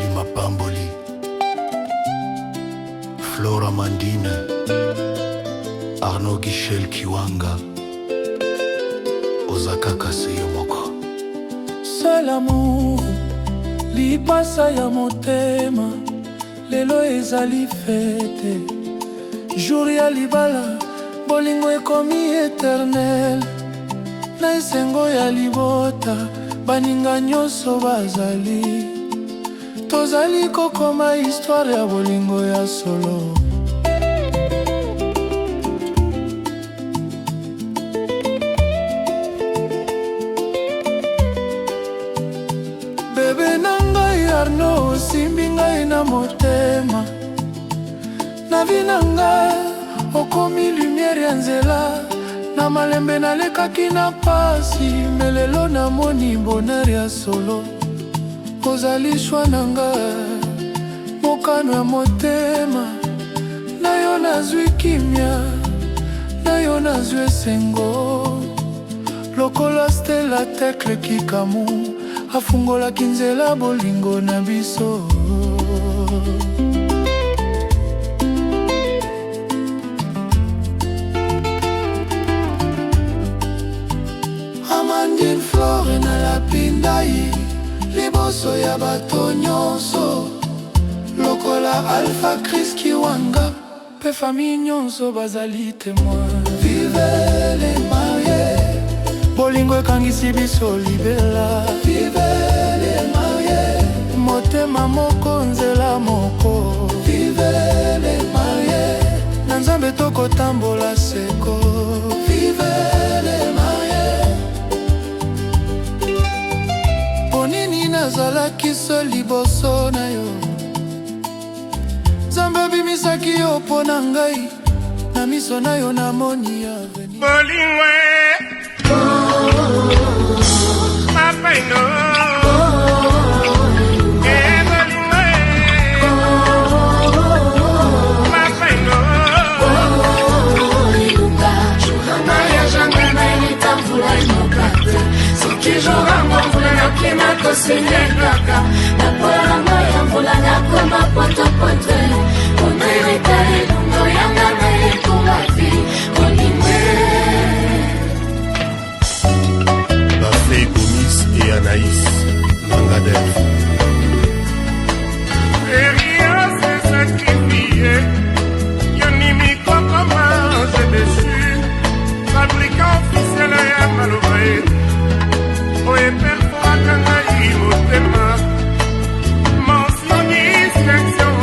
Nathalie Mapamboli, Flora Mandine, Arnaud Guichel Kiwanga, Ozaka Kaseyo moko. Seul amour, lipasa ya motema, lelo ezali fete. Jour ya libala, bolingo ekomi éternel. Na esengo ya libota, baninga nyonso bazali. Tozali kokoma histoire ya bolingo ya solo. Bebe na ngai Arnaud, osimbi ngai na motema. Na vi na ngai, okomi lumière ya nzela. Na malembe nalekaki na pasi, melelo namoni bonheur ya solo. Ozali shwa na ngai, mokano ya motema. Na yo nazwi kimia, na yo nazwi esengo. Lokola Stella Tekle Kikamu, afungolaki nzela bolingo na biso. Amandine Flore na Lapindai, liboso ya bato nyonso. Lokola Alpha Chris Kiwanga, pe famille nyonso bazali témoin. Vive les mariés, bolingo ekangisi biso libela. Vive les mariés, motema moko nzela moko. Vive les mariés, na Nzambe tokotambola seko. Vive les mariés, ponini nazalaki so liboso na yo. Nzambe abimisaki yo mpo na ngai, na miso na yo namoni avenir. Bolingo Papa no Bafé Gomis et Anaïs Mangadel. Rien s'est sacrifié, Yonimi Kokoma, j'ai déçu, fabricant officiel ya malobé. Oye perfoa kangai motema, mention distinction,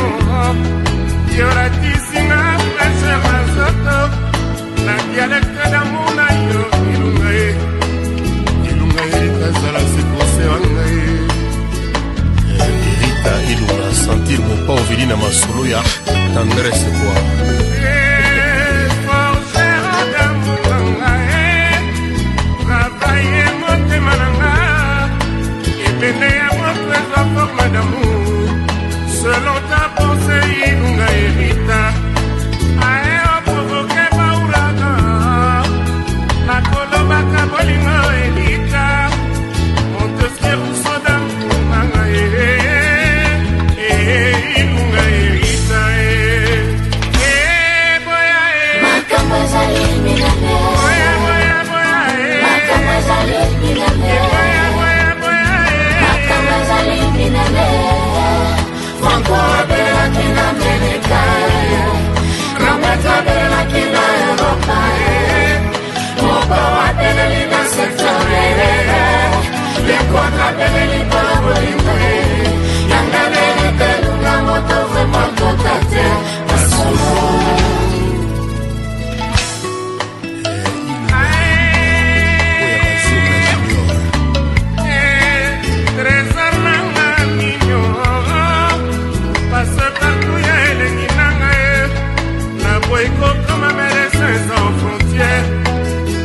yoratisi na fraîcheur na soto, na dialecte d'amour na yo ilungae. Ilungae kazala se kose wangae. Irita ilunga sentir mon pas ovili na masolo ya tendresse quoi. Selon ta pensée, Ilunga Erita, aéo provoqué Mauraga, la Colombaca Bolingo Erita, Montesquieu Rousseau Manga Ilunga Erita, boya Makamazali minane, boya boya boya, Makamazali minane, Makamazali minane. Franco abela kina Amerika, Rameta abela kina Europa, Mopo abela lina sektore, Lekwa abela lina bolingo, Yanga abela telunga moto vraiment kotate, Masolo.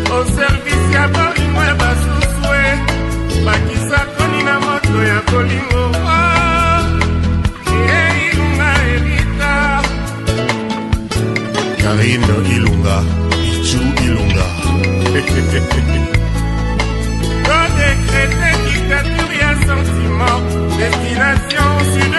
Au service ya bolingo ya basusue, bakisa koni na moto ya bolingo. Ilunga Erita, Karine Ilunga, Ichu Ilunga. Décréter dictature et sentiment, destination sud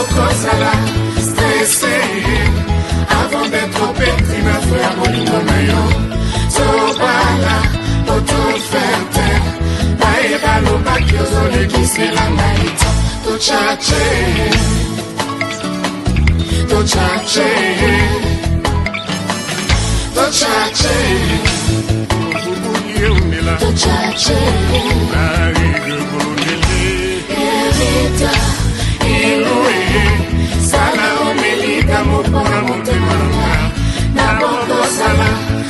bokozala stressé avant d'être pétri na feu ya bolingo na yo tobala totoferte bayeba lobaki ozolekisela ngai tochache tochache tochache tochache Erita iloe sala omelika mopona motema na bokosala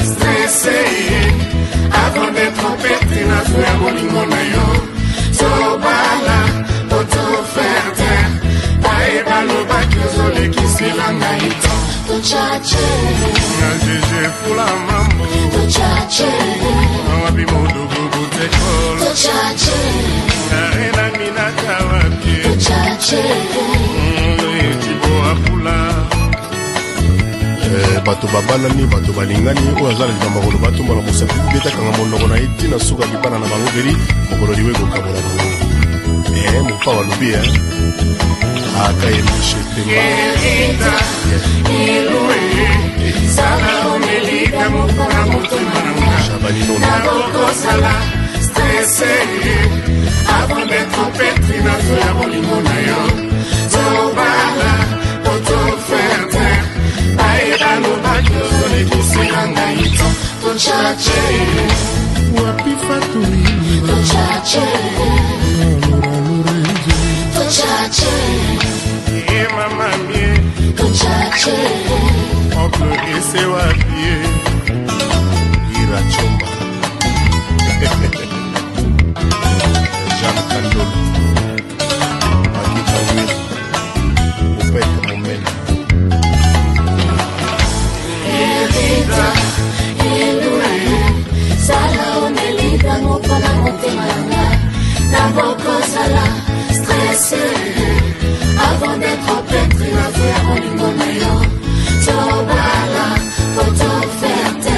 stressé avant d'être pété na feu ya bolingo na yo tobala totoferte bayeba lobaki ozolekisela ngai tochache na jeje fula mambo tochache wapi modogo butekolo tochache na minaka wapi tochache tibo apula bato babanani bato balingani oyo azala likambo koloba atombala mosapi betakanga monoko na ye ntina suka libana na bango beri mokolo liwe kokabola bango mopa balobi aka Erita iloe sala omelika mopona motema na bokosala stressé avant d'être pétri na feu ya bolingo na yo tobala totoferte bayeba lobaki ozolekisela ngai tochache wapi fatui tochache tochache mama mie tochache oncle ese wapie irachomba Jean Kandolo Akitawe Upete Momena Erita iloe sala omelika mopona motema na bokosala stressé avant d'être pétri na feu ya bolingo na yo tobala totoferte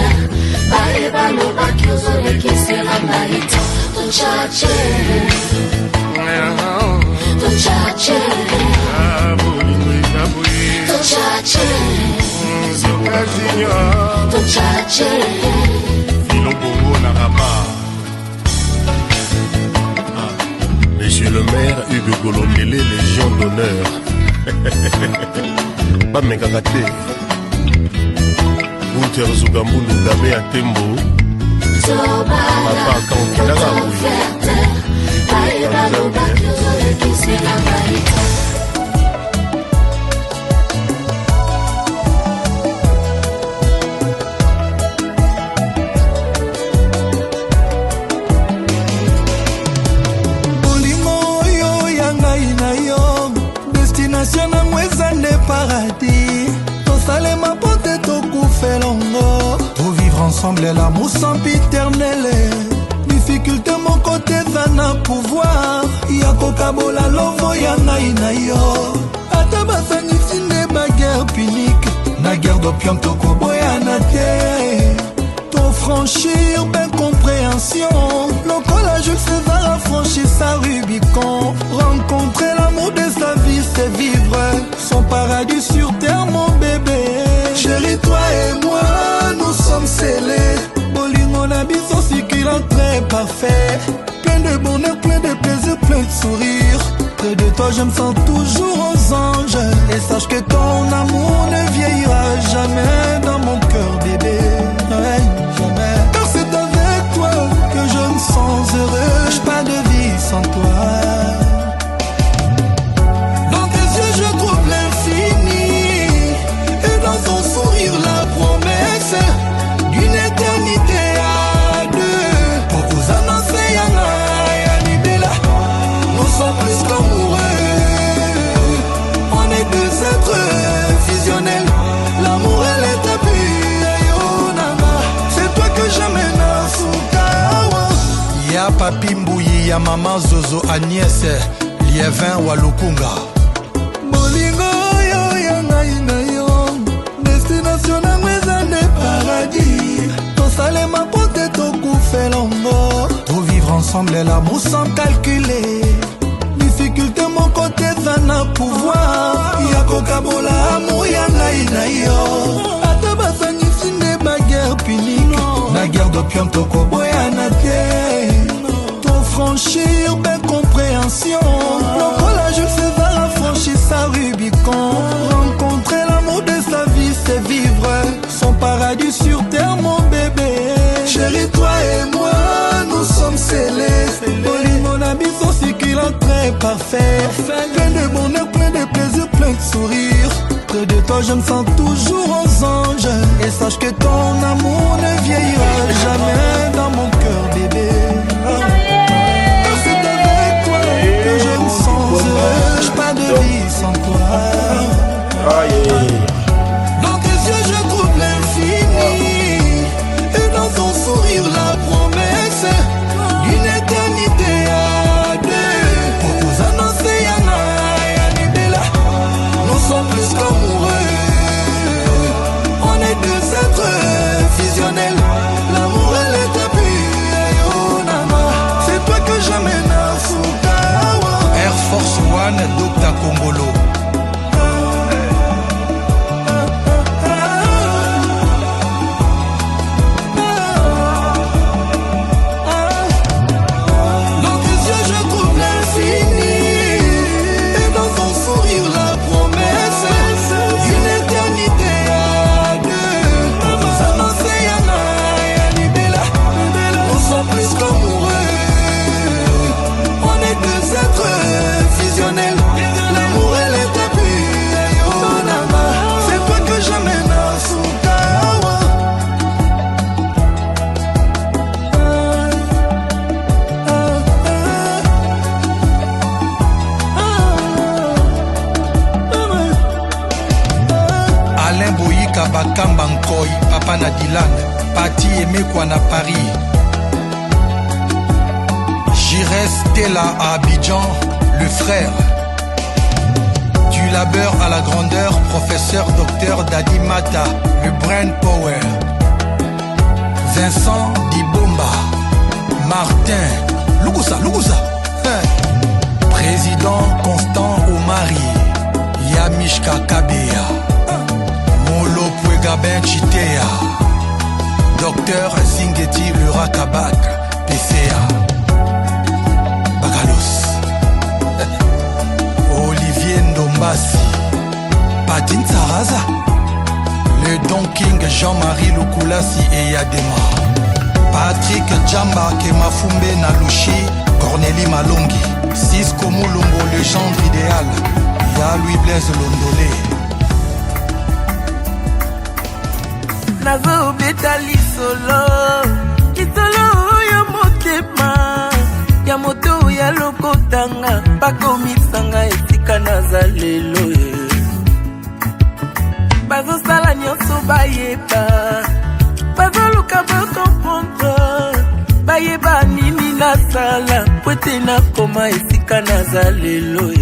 bayeba lobaki ozolekisela ngai tochache tochache tochache tochache Filobongo na Rabat Monsieur le maire Hugues Golondele, Légion d'honneur. Pas Megagate. Gunter Zugambundu Dabe Atembo. Papa Kankinaga destination na mweza nde paradis tosalema pote tokufelongo to vivre ensemble l'amour sempiternel difficulté mon côté eza na pouvoir ya kokabola lovo ya ngai na yo ata basangisi nde baguerre punique na guerre d'opium tokoboyana te tofranchir d'incompréhension lokola Jules César a franchi sa Rubicon rencontrer l'amour de sa vie c'est vivre son paradis sur terre mon bébé chérie toi et moi nous sommes scellés bolingo na biso sikila très parfait plein de bonheur plein de plaisir plein de sourire près de toi je me sens toujours aux anges et sache que ton amour ne vieillira jamais dans mon cœur bébé ouais, jamais car c'est avec toi que je me sens heureux j'ai pas de vie sans toi. Dans tes yeux je trouve l'infini et dans ton sourire la promesse d'une éternité à deux. Pour vous annoncer Yana Yanibela, nous sommes plus qu'amoureux. On est deux êtres fusionnels, l'amour et l'établi. C'est toi que j'amène à Soukawa. Ya papi Mbouyi, ya maman Zozo Agnès, Lievin Walukunga. Bolingo yo ya ngai na yo, destination na mweza ne paradis. Tosalema pote tokufelongo, to vivre ensemble l'amour sans calculer. difficulté mon côté ça n'a pouvoir ya kokabola amour ya ngai na yo ata basangisi nde baguerre punique na guerre d'opium tokoboyana te pour franchir belle compréhension lokola Jules César a franchi sa Rubicon rencontrer l'amour de sa vie c'est vivre son paradis sur terre mon bébé chérie toi et moi nous sommes célestes mon ami son cycle très parfait plein de bonheur plein de plaisir plein de sourires près de toi je me sens toujours aux anges et sache que ton amour ne vieillira jamais dans mon cœur bébé c'est avec toi que je me sens heureux pas de vie sans toi dans tes yeux je trouve l'infini et dans ton sourire la promesse d'une éternité à deux pour nous annoncer Yana et Bella nous sommes plus qu'amoureux on est deux êtres fusionnels l'amour et l'établi c'est toi que j'amène à Soukawa Air Force One Dr Kongolo Bakamba Nkoy, Papa na Dylan, Pati Emekwa na Paris, Jires Tela à Abidjan, le frère. Du labeur à la grandeur, professeur docteur Dadi Mata, le brain power. Vincent Dibomba, Martin, Lugusa, président Constant Omari, Yamishka Kabea. Molo Puegabin Chitea, Docteur Zingeti le Rakabak, PCA, Bakalos, Olivier Ndombasi, Patin Saraza, le Don King Jean-Marie Lukulasi et Yadema, Patrick Djamba Kemafumbe Nalushi, Cornélie Malongi, Cisco Moulombo, le gendre idéal, Ya Louis Blaise Londolé. Nazo beta lisolo ya motema ya moto ya lokotanga bakomisanga esika nazalelo bazosala nyonso bayeba bazoluka bakomprendre bayeba nini nasala po ete nakoma esika nazalelo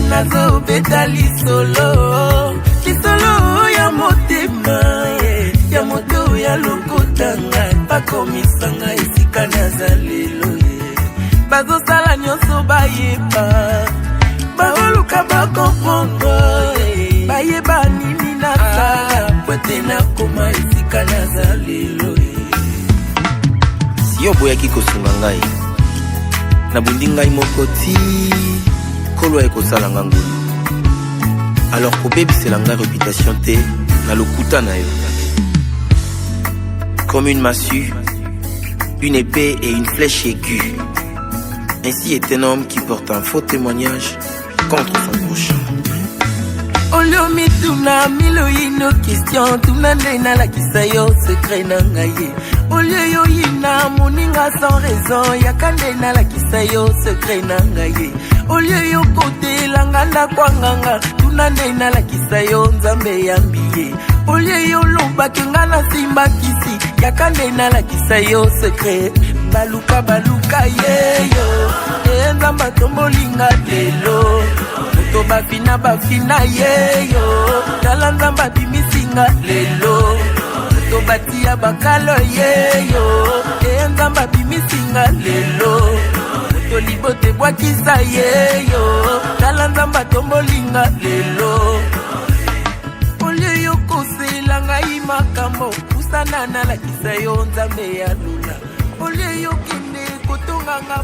Nazo beta lisolo ya motema ya moto ya lokotanga bakomisanga esika nazalelo bazosala nyonso bayeba bazoluka bakomprendre bayeba nini nasala po ete nakoma esika nazalelo si yo boyaki kosunga ngai nabundi ngai moko ti kolo ekosala ngangulu alors kobebisela ngai réputation te na lokuta na yo comme une massue, une épée et une flèche aiguë. Ainsi est un homme qui porte un faux témoignage contre son prochain. Olio mituna milo ino question tunande na la kisayo secret na ngaye. Olio yo ina moninga sans raison yakande na la kisayo secret na ngaye. Olio yo kote langanda kwanganga tunande na la kisayo nzambe yambiye. Olio yo lomba kengana simba kisi yakande na la kisayo secret baluka yeyo. Nzamba tombolinga lelo moto bafina yeyo tala nzambe abimisinga lelo moto batia bakalo yeyo nzambe abimisinga lelo moto libote bwakisa yeyo tala nzambe atombolinga lelo olio yokosela ngai makambo pusana nalakisa yo nzambe ya lula olio yokende kotonganga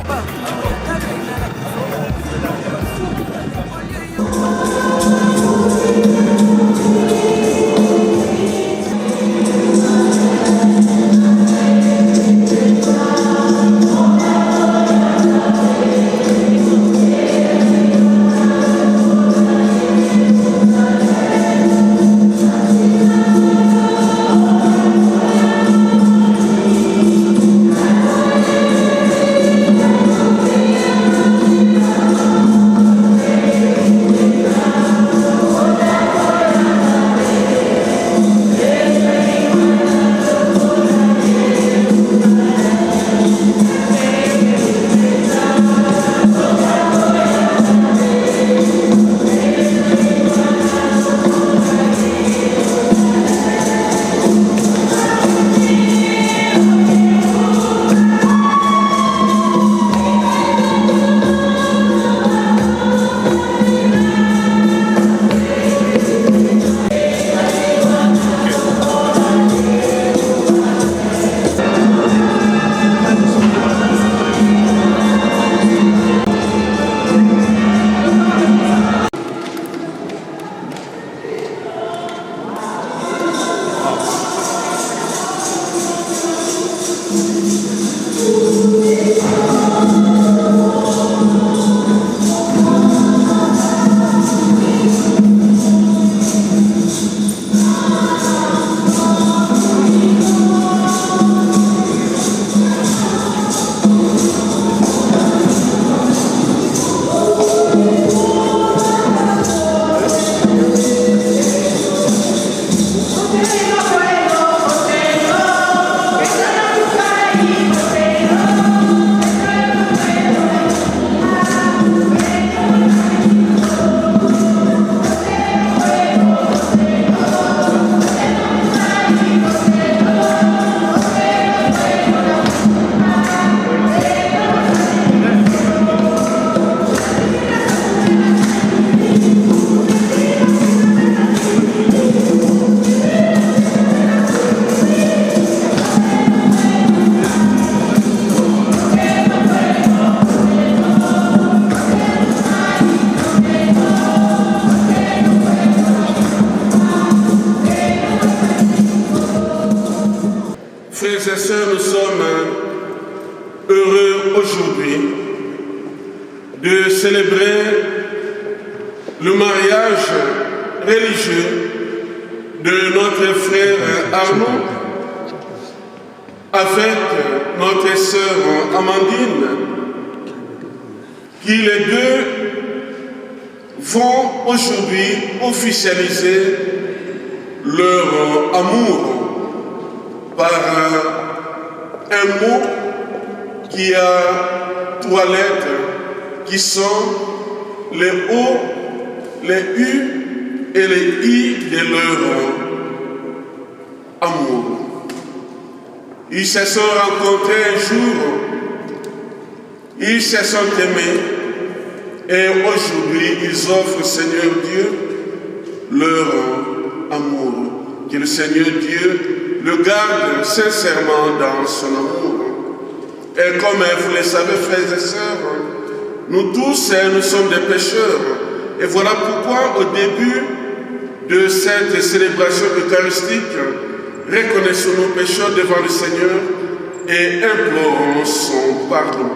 Frères et sœurs, nous sommes heureux aujourd'hui de célébrer le mariage religieux de notre frère Arnaud avec notre sœur Amandine, qui les deux vont aujourd'hui officialiser leur amour par un mot qui a 3 lettres qui sont les O, les U et les I de leur amour. Ils se sont rencontrés un jour, ils se sont aimés et aujourd'hui ils offrent au Seigneur Dieu leur amour. Que le Seigneur Dieu le garde sincèrement dans son amour. Et comme vous le savez, frères et sœurs, nous tous, nous sommes des pécheurs. Et voilà pourquoi, au début de cette célébration eucharistique, reconnaissons nos pécheurs devant le Seigneur et implorons son pardon.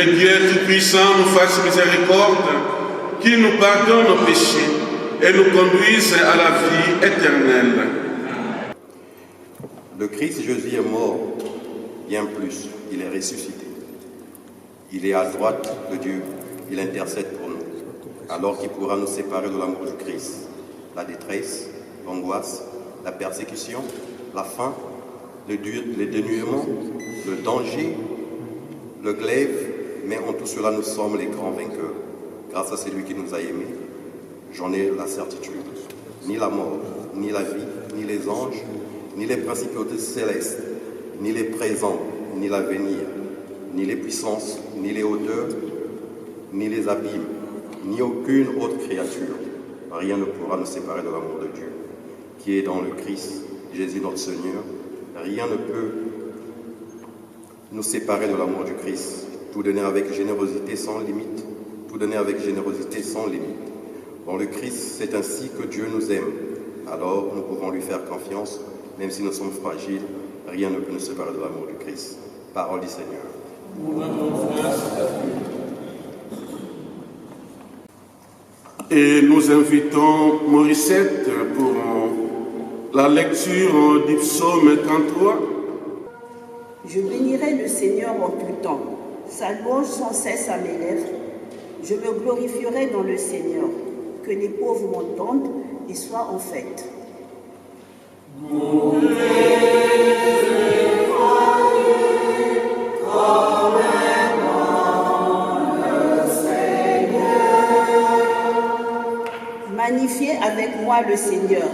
le Dieu Tout-Puissant nous fasse miséricorde, qu'il nous pardonne nos péchés et nous conduise à la vie éternelle. Le Christ Jésus est mort, bien plus, il est ressuscité. Il est à droite de Dieu, il intercède pour nous. Alors qui pourra nous séparer de l'amour du Christ? La détresse, l'angoisse, la persécution, la faim, le dénuement, le danger, le glaive, mais en tout cela nous sommes les grands vainqueurs. Grâce à celui qui nous a aimés, j'en ai la certitude. Ni la mort, ni la vie, ni les anges, ni les principautés célestes, ni les présents, ni l'avenir, ni les puissances, ni les hauteurs, ni les abîmes, ni aucune autre créature. Rien ne pourra nous séparer de l'amour de Dieu, qui est dans le Christ, Jésus notre Seigneur. Rien ne peut nous séparer de l'amour du Christ. Tout donner avec générosité sans limite. Tout donner avec générosité sans limite. Dans le Christ, c'est ainsi que Dieu nous aime. Alors, nous pouvons lui faire confiance, même si nous sommes fragiles. Rien ne peut nous séparer de l'amour du Christ. Parole du Seigneur. Et nous invitons Morissette pour la lecture du psaume 33. Je bénirai le Seigneur en tout temps, sa louange sans cesse à mes lèvres. Je me glorifierai dans le Seigneur, que les pauvres m'entendent et soient en fête. Magnifiez avec moi le Seigneur,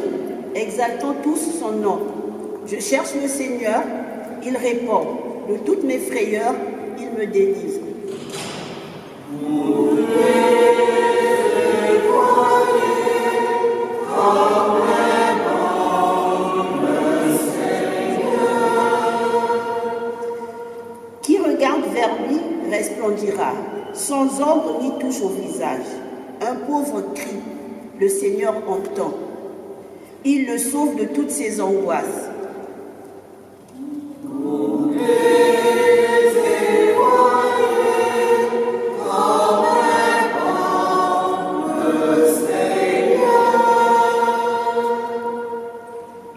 exaltons tous son nom. Je cherche le Seigneur, il répond. De toutes mes frayeurs, il me délivre. Qui regarde vers lui resplendira, sans ombre ni touche au visage. Un pauvre cri, le Seigneur entend. Il le sauve de toutes ses angoisses.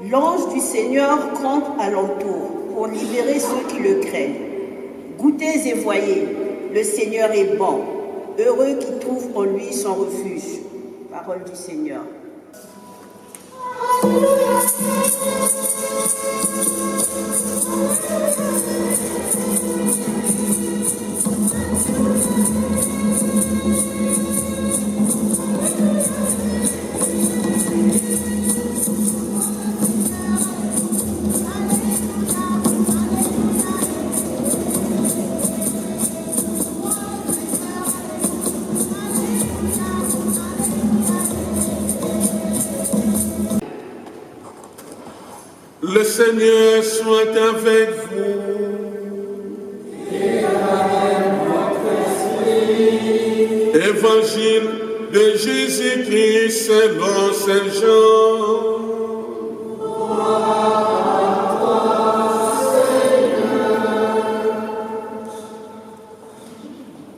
L'ange du Seigneur campe alentour pour libérer ceux qui le craignent. Goûtez et voyez, le Seigneur est bon. Heureux qui trouvent en lui son refuge. Parole du Seigneur. Le Seigneur soit avec vous. Et avec votre esprit. Évangile de Jésus-Christ selon Saint Jean.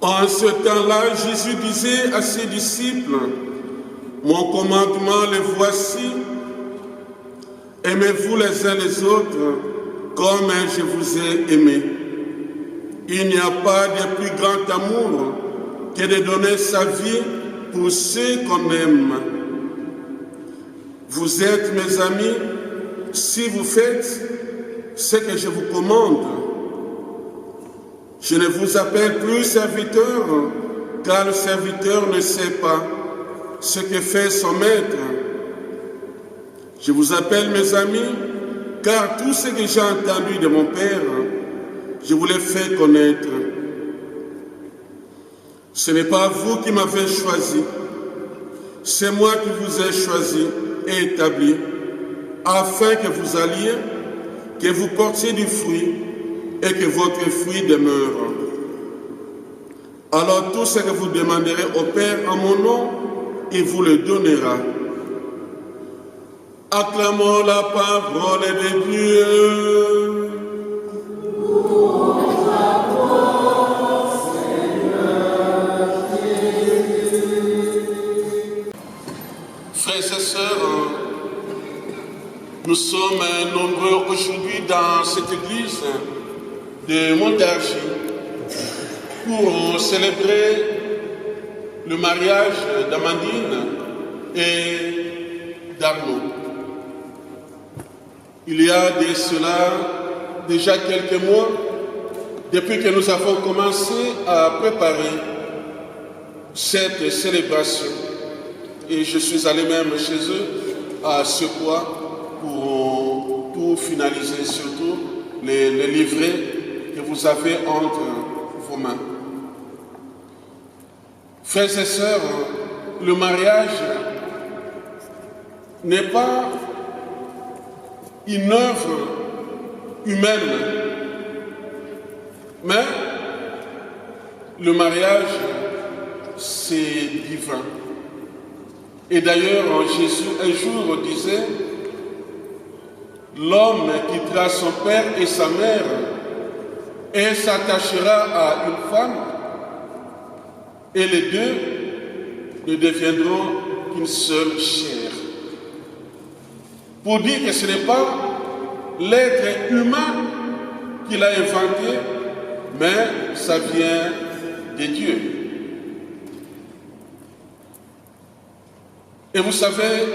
En ce temps-là, Jésus disait à ses disciples, « Mon commandement, le voici. Aimez-vous les uns les autres comme je vous ai aimé. Il n'y a pas de plus grand amour que de donner sa vie pour ceux qu'on aime. Vous êtes mes amis si vous faites ce que je vous commande. Je ne vous appelle plus serviteur, car le serviteur ne sait pas ce que fait son maître. Je vous appelle mes amis, car tout ce que j'ai entendu de mon Père, je vous l'ai fait connaître. Ce n'est pas vous qui m'avez choisi, c'est moi qui vous ai choisi et établi, afin que vous alliez, que vous portiez du fruit et que votre fruit demeure. Alors tout ce que vous demanderez au Père en mon nom, il vous le donnera. Acclamons la parole de Dieu. Louange à toi, Seigneur. Frères et sœurs, nous sommes nombreux aujourd'hui dans cette église de Montargis pour célébrer le mariage d'Amandine et d'Arnaud. Il y a de cela déjà quelques mois, depuis que nous avons commencé à préparer cette célébration. Et je suis allé même chez eux à Sequoia pour tout finaliser, surtout les livrets que vous avez entre vos mains. Frères et sœurs, le mariage n'est pas une œuvre humaine, mais le mariage, c'est divin. Et d'ailleurs, Jésus un jour disait, l'homme quittera son père et sa mère et s'attachera à une femme, et les deux ne deviendront qu'une seule chair. Pour dire que ce n'est pas l'être humain qu'il a inventé, mais ça vient de Dieu. Et vous savez,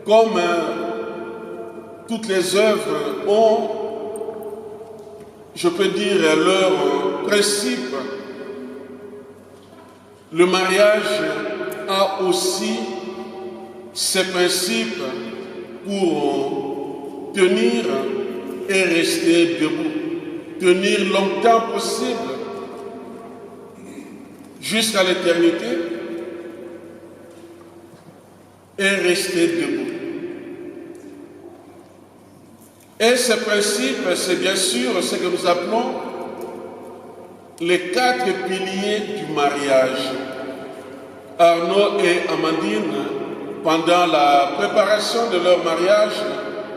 comme toutes les œuvres ont, je peux dire, leur principe, le mariage a aussi ses principes pour tenir et rester debout, tenir longtemps possible, jusqu'à l'éternité, et rester debout. Et ce principe, c'est bien sûr ce que nous appelons les 4 piliers du mariage. Arnaud et Amandine, pendant la préparation de leur mariage,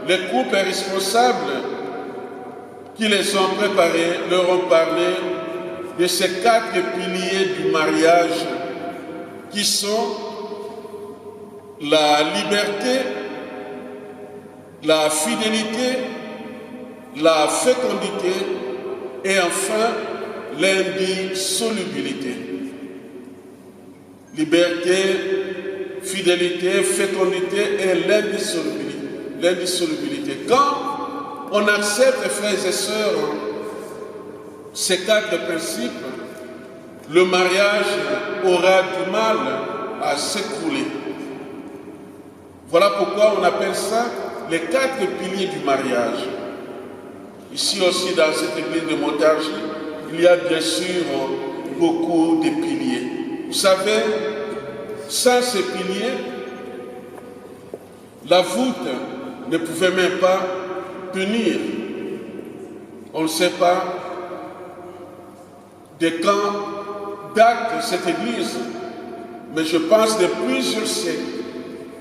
les couples responsables qui les ont préparés leur ont parlé de ces 4 piliers du mariage qui sont la liberté, la fidélité, la fécondité et enfin l'indissolubilité. Liberté, fidélité, fécondité et l'indissolubilité. Quand on accepte, frères et sœurs, ces 4 principes, le mariage aura du mal à s'écrouler. Voilà pourquoi on appelle ça les 4 piliers du mariage. Ici aussi, dans cette église de Montargis, il y a bien sûr beaucoup de piliers. Vous savez, sans ces piliers, la voûte ne pouvait même pas tenir. On ne sait pas de quand date cette église, mais je pense de plusieurs siècles.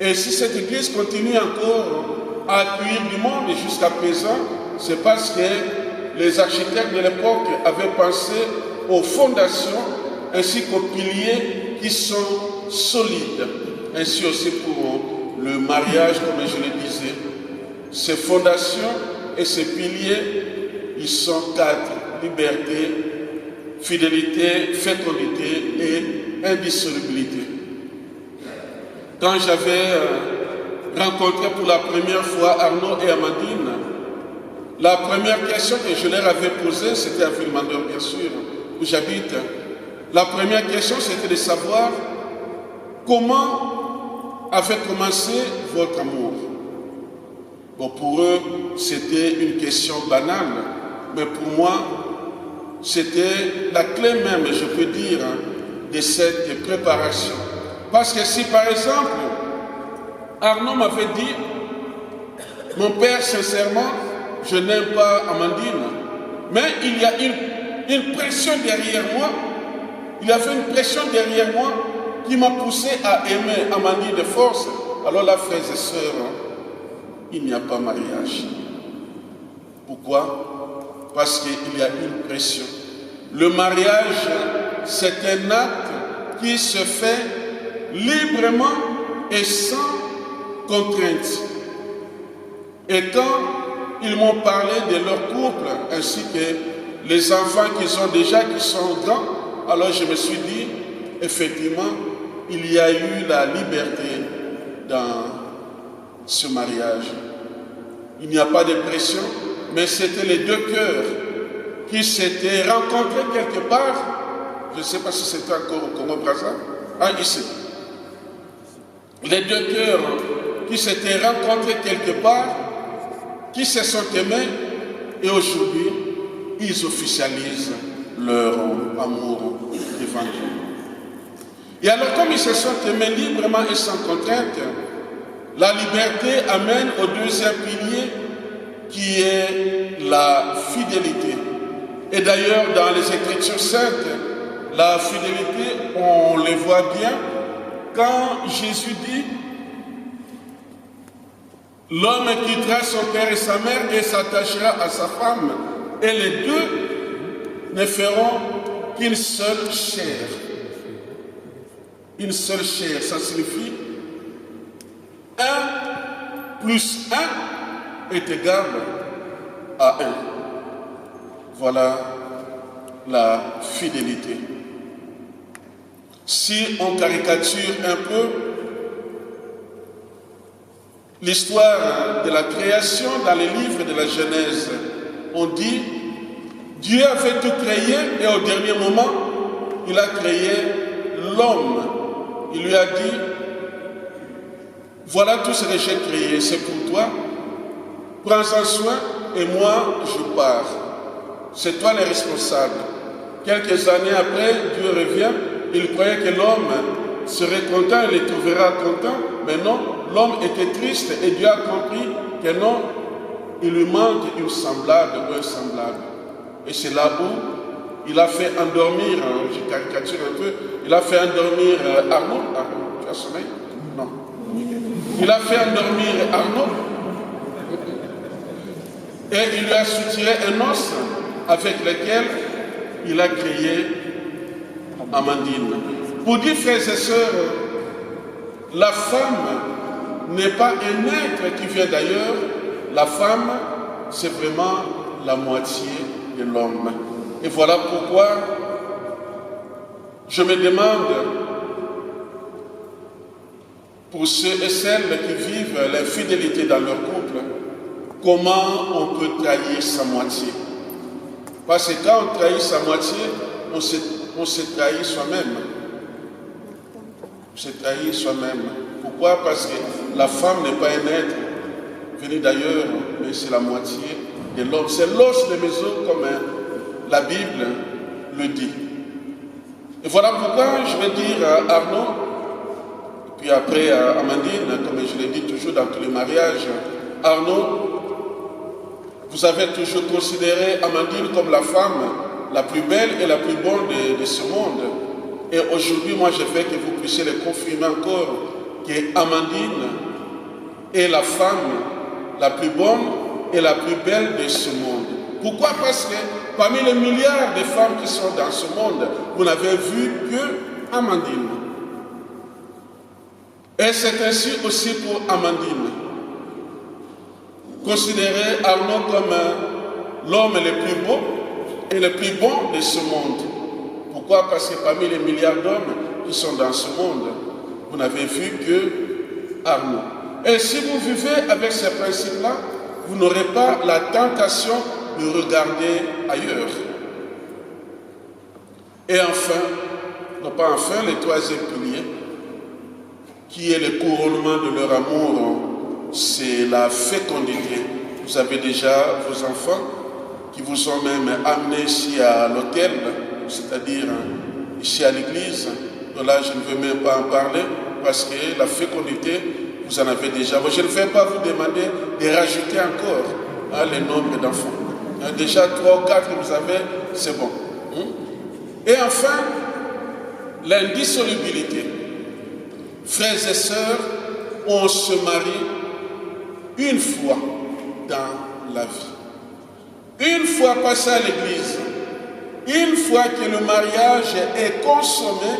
Et si cette église continue encore à accueillir du monde jusqu'à présent, c'est parce que les architectes de l'époque avaient pensé aux fondations ainsi qu'aux piliers qui sont solides. Ainsi aussi pour le mariage, comme je le disais. Ces fondations et ces piliers, ils sont 4. Liberté, fidélité, fécondité et indissolubilité. Quand j'avais rencontré pour la première fois Arnaud et Amandine, la première question que je leur avais posée, c'était à Villemandeur, bien sûr, où j'habite. La première question, c'était de savoir comment avait commencé votre amour. Bon, pour eux, c'était une question banale, mais pour moi, c'était la clé même, je peux dire, de cette préparation. Parce que si, par exemple, Arnaud m'avait dit, mon père, sincèrement, je n'aime pas Amandine, mais il y a une pression derrière moi, il y avait une pression derrière moi qui m'a poussé à aimer Amandine de force. Alors là, frères et sœurs, il n'y a pas mariage. Pourquoi? Parce qu'il y a une pression. Le mariage, c'est un acte qui se fait librement et sans contrainte. Et quand ils m'ont parlé de leur couple, ainsi que les enfants qu'ils ont déjà, qui sont grands, alors je me suis dit, effectivement, il y a eu la liberté dans ce mariage. Il n'y a pas de pression, mais c'était les deux cœurs qui s'étaient rencontrés quelque part. Je ne sais pas si c'était encore au Congo-Brazzaville. Ici. Les deux cœurs qui s'étaient rencontrés quelque part, qui se sont aimés, et aujourd'hui, ils officialisent leur amour devant Dieu. Et alors, comme ils se sont aimés librement et sans contrainte, la liberté amène au deuxième pilier qui est la fidélité. Et d'ailleurs, dans les Écritures saintes, la fidélité, on le voit bien quand Jésus dit « L'homme quittera son père et sa mère et s'attachera à sa femme, et les deux ne feront qu'une seule chair. » Une seule chair, ça signifie 1 plus 1 est égal à 1. Voilà la fidélité. Si on caricature un peu l'histoire de la création dans les livres de la Genèse, on dit Dieu avait tout créé et au dernier moment, il a créé l'homme. Il lui a dit, voilà tout ce que j'ai créé, c'est pour toi, prends-en soin et moi je pars. C'est toi le responsable. Quelques années après, Dieu revient, il croyait que l'homme serait content, il le trouvera content, mais non, l'homme était triste et Dieu a compris que non, il lui manque une semblable ou un semblable. Et c'est là où il a fait endormir, je caricature un peu, il a fait endormir Arnaud. Arnaud, tu as sommeil? Non. Il a fait endormir Arnaud et il lui a soutiré un os avec lequel il a créé Amandine. Pour dire, frères et sœurs, la femme n'est pas un être qui vient d'ailleurs, la femme, c'est vraiment la moitié de l'homme. Et voilà pourquoi je me demande, pour ceux et celles qui vivent l'infidélité dans leur couple, comment on peut trahir sa moitié. Parce que quand on trahit sa moitié, on se trahit soi-même. On se trahit soi-même. Pourquoi? Parce que la femme n'est pas un être venu d'ailleurs, mais c'est la moitié de l'homme. C'est l'os de mes os, comme la Bible le dit. Et voilà pourquoi je vais dire à Arnaud, puis après à Amandine, comme je l'ai dit toujours dans tous les mariages, Arnaud, vous avez toujours considéré Amandine comme la femme la plus belle et la plus bonne de ce monde. Et aujourd'hui, moi, je veux que vous puissiez le confirmer encore, que Amandine est la femme la plus bonne et la plus belle de ce monde. Pourquoi? Parce que parmi les milliards de femmes qui sont dans ce monde, vous n'avez vu que Amandine. Et c'est ainsi aussi pour Amandine. Considérez Arnaud comme l'homme le plus beau et le plus bon de ce monde. Pourquoi? Parce que parmi les milliards d'hommes qui sont dans ce monde, vous n'avez vu que Arnaud. Et si vous vivez avec ces principes-là, vous n'aurez pas la tentation de regarder ailleurs. Et enfin, non pas enfin, le troisième pilier, qui est le couronnement de leur amour, c'est la fécondité. Vous avez déjà vos enfants qui vous ont même amenés ici à l'hôtel, c'est-à-dire ici à l'église. Donc là, je ne veux même pas en parler parce que la fécondité, vous en avez déjà. Je ne vais pas vous demander de rajouter encore le nombre d'enfants. Déjà 3 ou 4 vous avez, c'est bon. Et enfin, l'indissolubilité. Frères et sœurs, on se marie une fois dans la vie. Une fois passé à l'église, une fois que le mariage est consommé,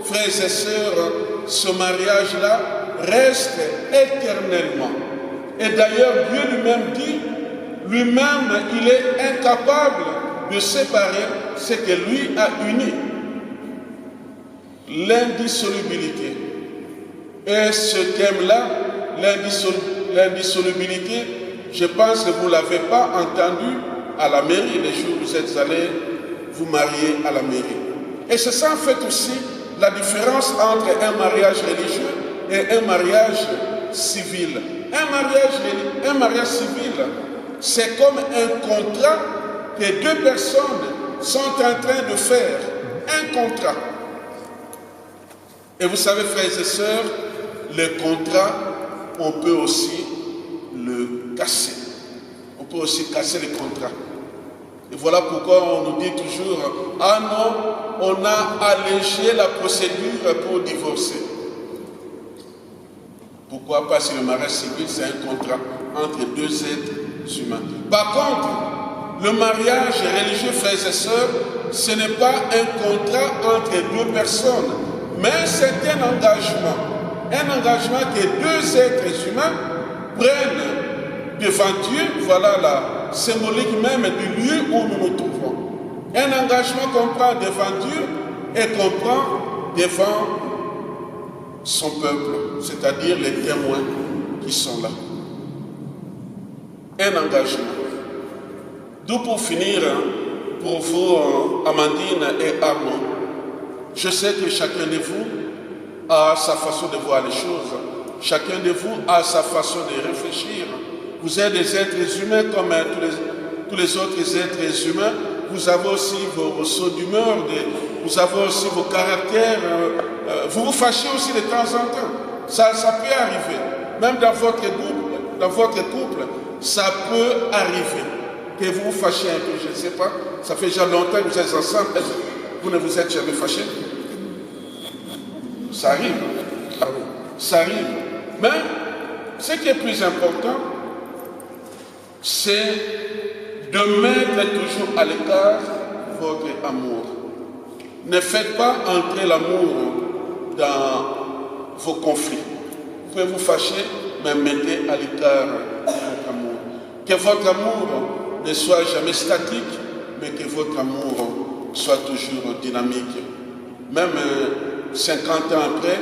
frères et sœurs, ce mariage-là reste éternellement. Et d'ailleurs, Dieu lui-même dit, lui-même, il est incapable de séparer ce que lui a uni. L'indissolubilité. Et ce thème-là, l'indissolubilité, je pense que vous ne l'avez pas entendu à la mairie, les jours où vous êtes allés vous marier à la mairie. Et c'est ça en fait aussi la différence entre un mariage religieux et un mariage civil. Un mariage civil, c'est comme un contrat que deux personnes sont en train de faire. Un contrat. Et vous savez, frères et sœurs, le contrat, on peut aussi le casser. On peut aussi casser le contrat. Et voilà pourquoi on nous dit toujours, ah non, on a allégé la procédure pour divorcer. Pourquoi? Parce que le mariage civil, c'est un contrat entre deux êtres humains. Par contre, le mariage religieux, frères et sœurs, ce n'est pas un contrat entre deux personnes, mais c'est un engagement. Un engagement que deux êtres humains prennent devant Dieu. Voilà la symbolique même du lieu où nous nous trouvons. Un engagement qu'on prend devant Dieu et qu'on prend devant son peuple, c'est-à-dire les témoins qui sont là. Un engagement. D'où pour finir, pour vous, Amandine et Arnaud, je sais que chacun de vous a sa façon de voir les choses. Chacun de vous a sa façon de réfléchir. Vous êtes des êtres humains comme tous les autres êtres humains. Vous avez aussi vos sauts d'humeur, vous avez aussi vos caractères. Vous vous fâchez aussi de temps en temps. Ça peut arriver. Même dans votre couple, ça peut arriver. Que vous vous fâchez un peu, je ne sais pas. Ça fait déjà longtemps que vous êtes ensemble. Vous ne vous êtes jamais fâchés? Ça arrive. Ça arrive. Mais ce qui est plus important, c'est de mettre toujours à l'écart votre amour. Ne faites pas entrer l'amour dans vos conflits. Vous pouvez vous fâcher, mais mettez à l'écart votre amour. Que votre amour ne soit jamais statique, mais que votre amour soit toujours dynamique. Même 50 ans après,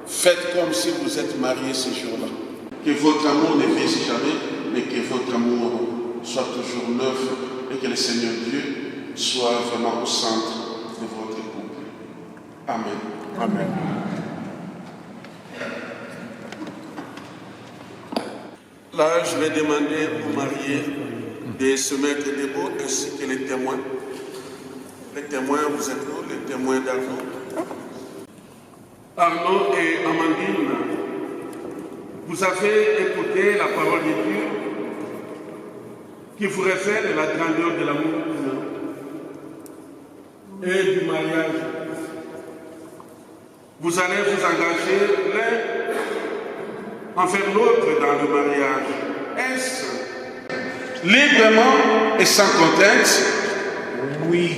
faites comme si vous êtes mariés ce jour-là. Que votre amour ne vieillisse jamais, mais que votre amour soit toujours neuf et que le Seigneur Dieu soit vraiment au centre de votre couple. Amen. Amen. Là, je vais demander aux mariés de se mettre debout ainsi que les témoins. Les témoins, vous êtes où? Les témoins d'Arnaud. Arnaud et Amandine, vous avez écouté la parole de Dieu qui vous révèle la grandeur de l'amour et du mariage. Vous allez vous engager l'un envers l'autre dans le mariage. Est-ce librement et sans contrainte? Oui.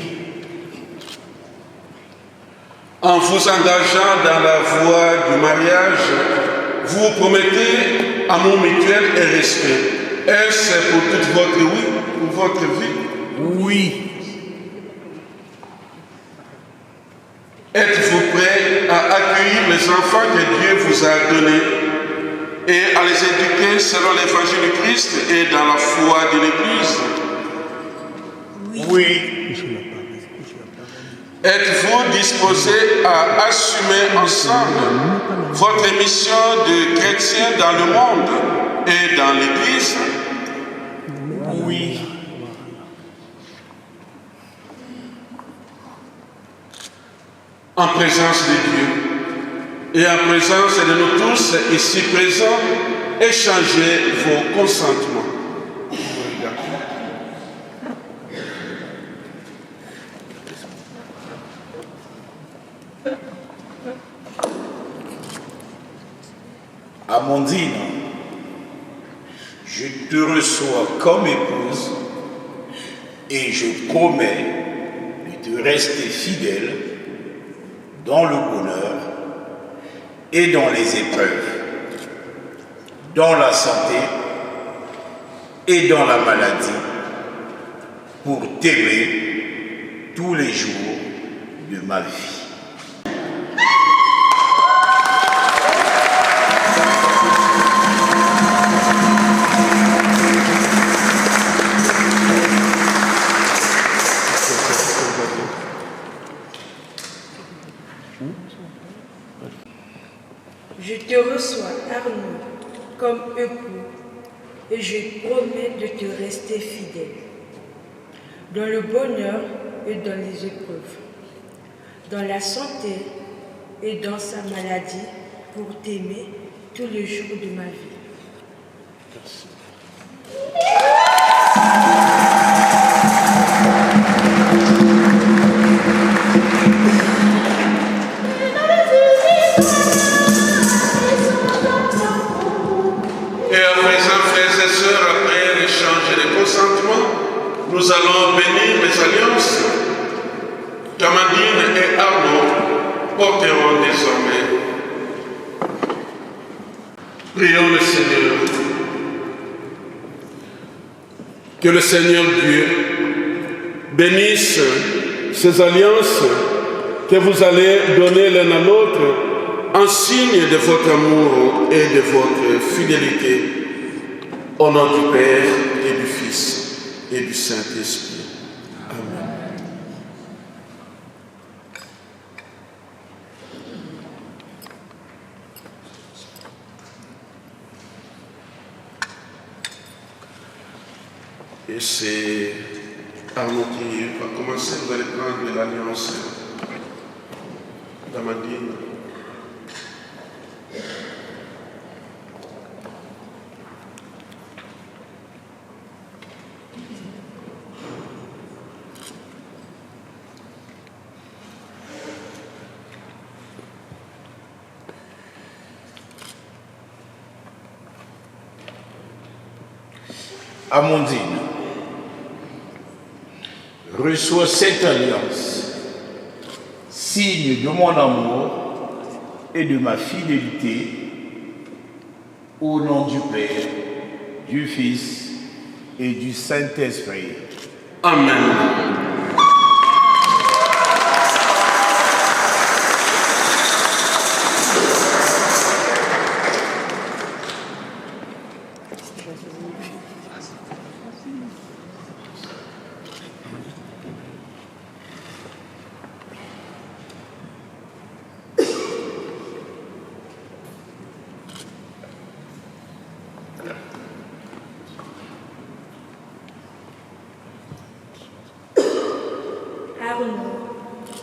En vous engageant dans la voie du mariage, vous promettez amour mutuel et respect. Est-ce pour toute votre vie? Oui. Êtes-vous prêt à accueillir les enfants que Dieu vous a donnés et à les éduquer selon l'évangile du Christ et dans la foi de l'Église? Oui. Êtes-vous disposé à assumer ensemble votre mission de chrétien dans le monde et dans l'Église? Oui. En présence de Dieu et en présence de nous tous ici présents, échangez vos consentements. Amandine, je te reçois comme épouse et je promets de te rester fidèle dans le bonheur et dans les épreuves, dans la santé et dans la maladie, pour t'aimer tous les jours de ma vie. Je te reçois, Arnaud, comme époux, et je promets de te rester fidèle, dans le bonheur et dans les épreuves, dans la santé et dans sa maladie, pour t'aimer tous les jours de ma vie. Merci. Nous allons bénir les alliances. Kamandine et Arnaud porteront désormais. Prions le Seigneur. Que le Seigneur Dieu bénisse ces alliances que vous allez donner l'un à l'autre en signe de votre amour et de votre fidélité. Au nom du Père et du Fils et du Saint-Esprit. Amen. Et c'est Arnaud qui va commencer. Vous allez prendre l'alliance d'Amandine. Amandine, reçois cette alliance, signe de mon amour et de ma fidélité, au nom du Père, du Fils et du Saint-Esprit. Amen.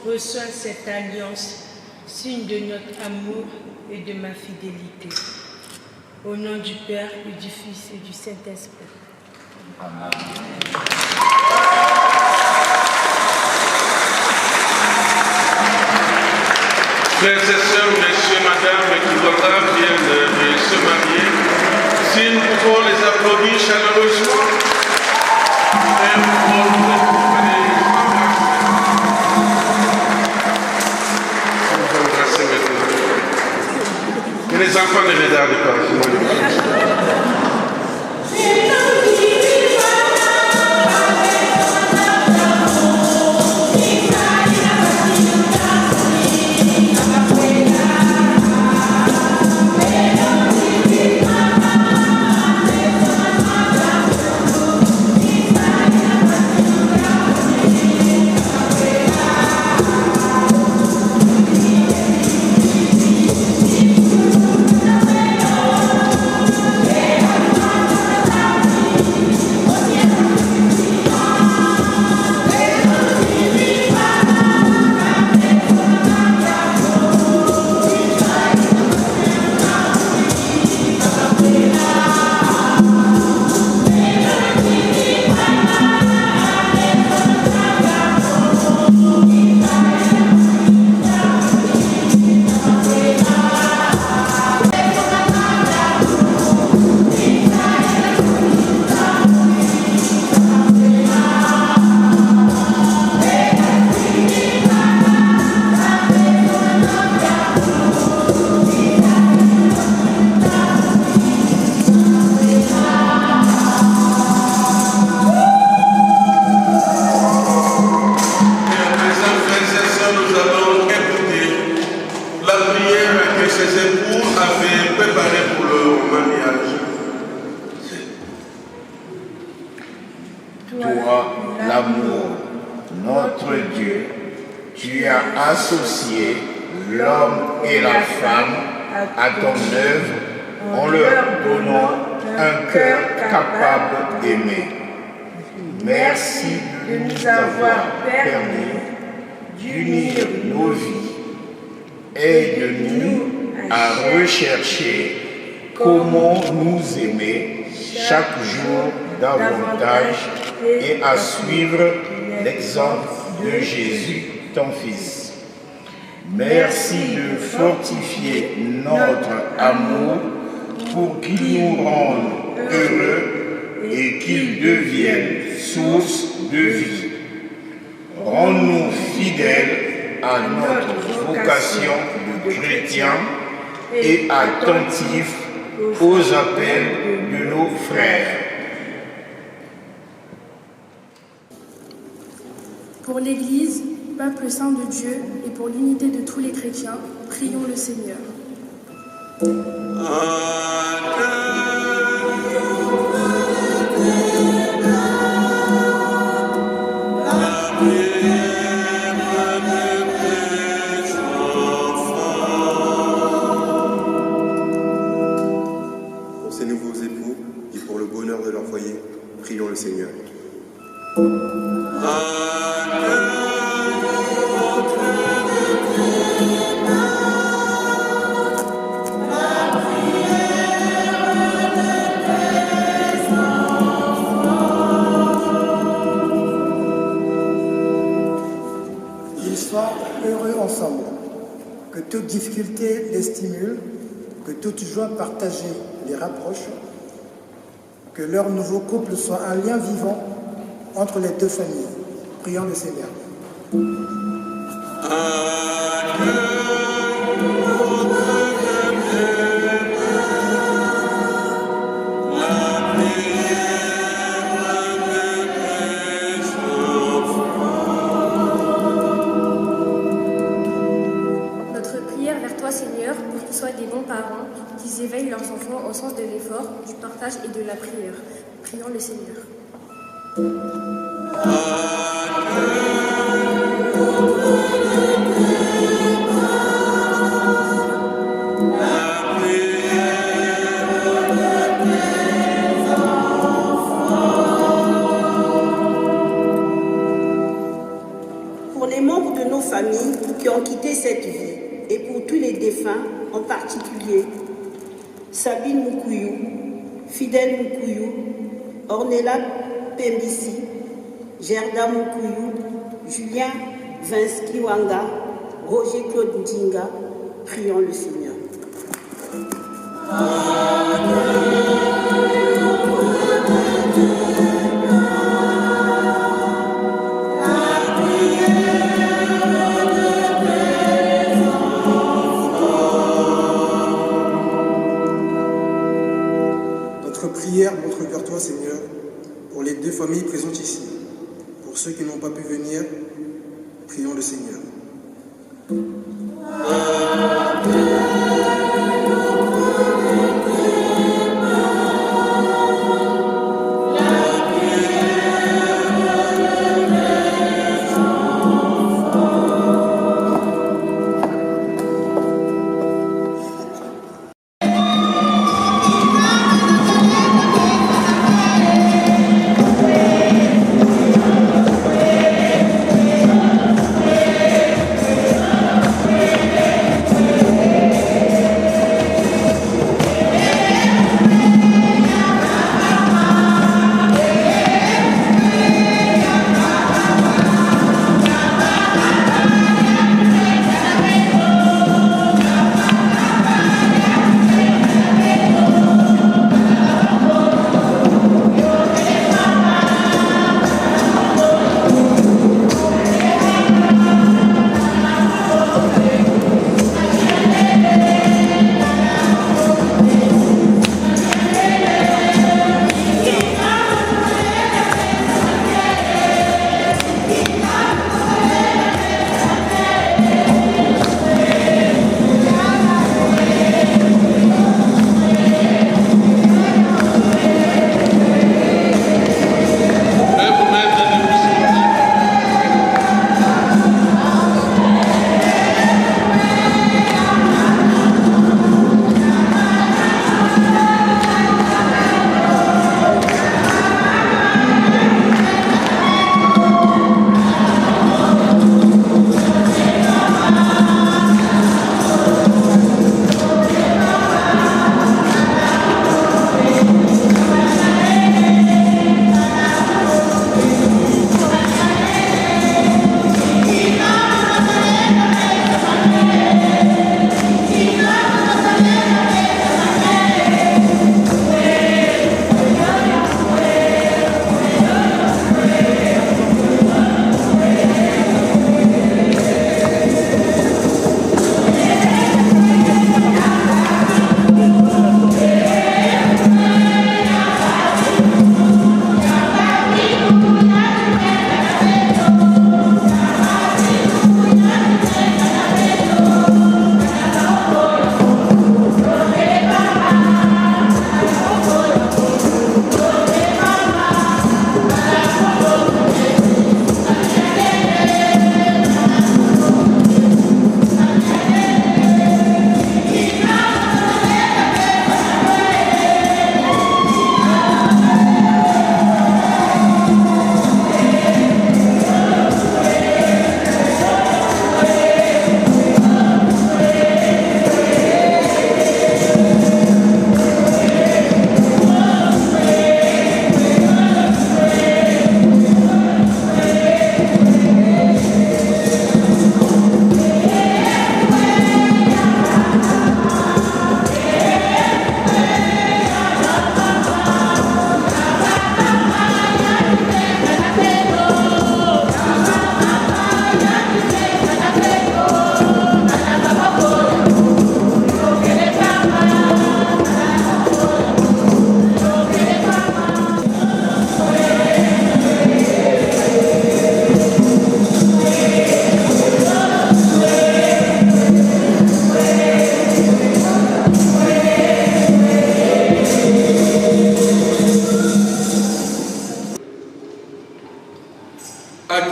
Reçois cette alliance, signe de notre amour et de ma fidélité. Au nom du Père et du Fils et du Saint-Esprit. Amen. Frères et sœurs, messieurs, madame, qui voudra viennent de se marier, si nous pouvons les applaudir chaleureusement, et nous pouvons que les enfants ne regardent pas. toi l'amour, notre Dieu. Tu as associé l'homme et la femme à ton œuvre en leur donnant un cœur capable d'aimer. Merci de nous avoir permis d'unir nos vies. Aide-nous à rechercher comment nous aimer chaque jour davantage et à suivre l'exemple de Jésus, ton Fils. Merci de fortifier notre amour pour qu'il nous rende heureux et qu'il devienne source de vie. Rends-nous fidèles à notre vocation de chrétien et attentifs aux appels de nos frères. Pour l'Église, peuple saint de Dieu, et pour l'unité de tous les chrétiens, prions le Seigneur. Pour ces nouveaux époux et pour le bonheur de leur foyer, prions le Seigneur. Qu'ils soient heureux ensemble, que toute difficulté les stimule, que toute joie partagée les rapproche, que leur nouveau couple soit un lien vivant entre les deux familles. Prions le Seigneur. Notre prière vers toi, Seigneur, pour qu'ils soient des bons parents, qu'ils éveillent leurs enfants au sens de l'effort, du partage et de la prière. Prions le Seigneur. Pour les membres de nos familles qui ont quitté cette vie et pour tous les défunts, en particulier Sabine Mukuyu, Fidèle Mukuyu, Ornella Pembisi, Gerda Mukuyu, Julien Vinsky Wanga, Roger Claude Ndinga, prions le Seigneur. Notre prière montre vers toi, Seigneur, pour les deux familles présentes ici. Pour ceux qui n'ont pas pu venir, prions le Seigneur.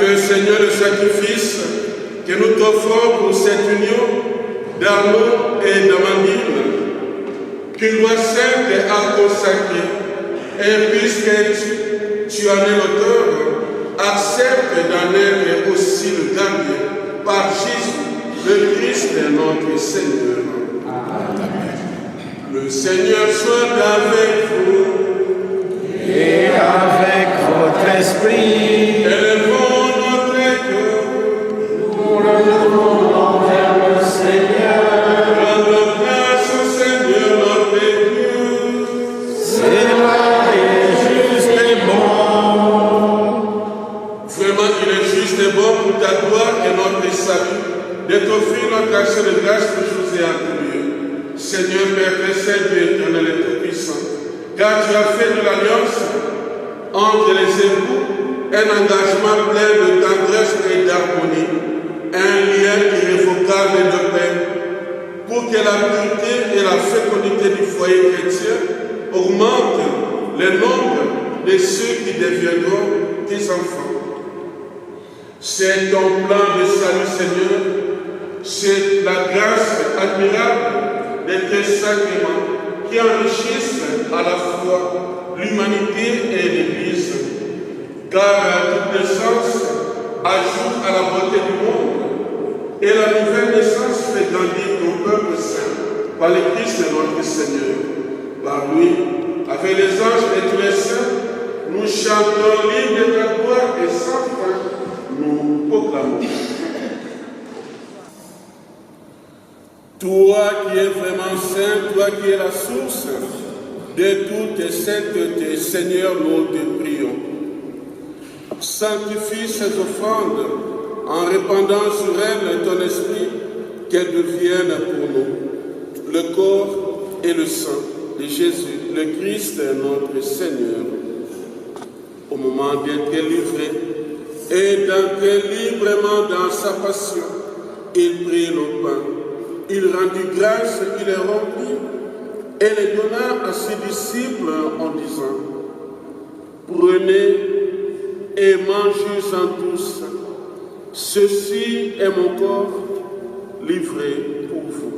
que, Seigneur, le sacrifice que nous t'offrons pour cette union d'amour et d'amandine, qu'une loi sainte a consacrée, et puisque tu en es l'auteur, accepte d'en être aussi le gardien par Jésus, le Christ, notre Seigneur. Amen. Le Seigneur soit avec vous. Et avec votre esprit. Élevons notre cœur. Nous le levons vers le Seigneur. Rendons grâce au Seigneur notre Dieu. C'est vrai et juste et bon. Vraiment, il est juste et bon pour ta gloire et notre salut de t'offrir notre action de grâce pour José en Dieu. Seigneur Père très saint, Dieu éternel et tout-puissant, car tu as fait de l'alliance entre les époux un engagement plein de tendresse et d'harmonie, un lien irrévocable de paix, pour que la pureté et la fécondité du foyer chrétien augmentent le nombre de ceux qui deviendront tes enfants. C'est ton plan de salut, Seigneur, c'est la grâce admirable des tes sacrements qui enrichissent à la fois l'humanité et l'Église, car toute naissance ajoute à la beauté du monde, et la nouvelle naissance fait grandir ton peuple saint par le Christ notre Seigneur. Par lui, avec les anges et tous les saints, nous chantons l'hymne de ta gloire et sans fin, nous proclamons. Toi qui es vraiment saint, toi qui es la source de toutes saintetés, Seigneur, nous te prions. Sanctifie ces offrandes en répandant sur elles ton esprit, qu'elles deviennent pour nous le corps et le sang de Jésus, le Christ, notre Seigneur. Au moment d'être livré et d'entrer librement dans sa passion, il prit le pain. Il rendit grâce, il les rompit et les donna à ses disciples en disant: Prenez et mangez-en tous. Ceci est mon corps livré pour vous.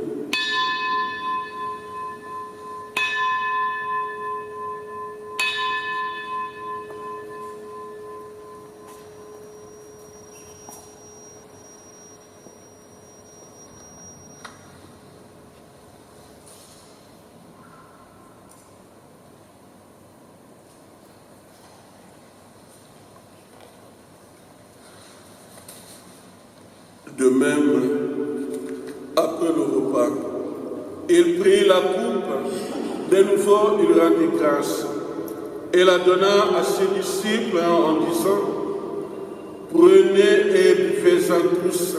De même, après le repas, il prit la coupe, de nouveau il rendit grâce, et la donna à ses disciples en disant: Prenez et buvez-en tous,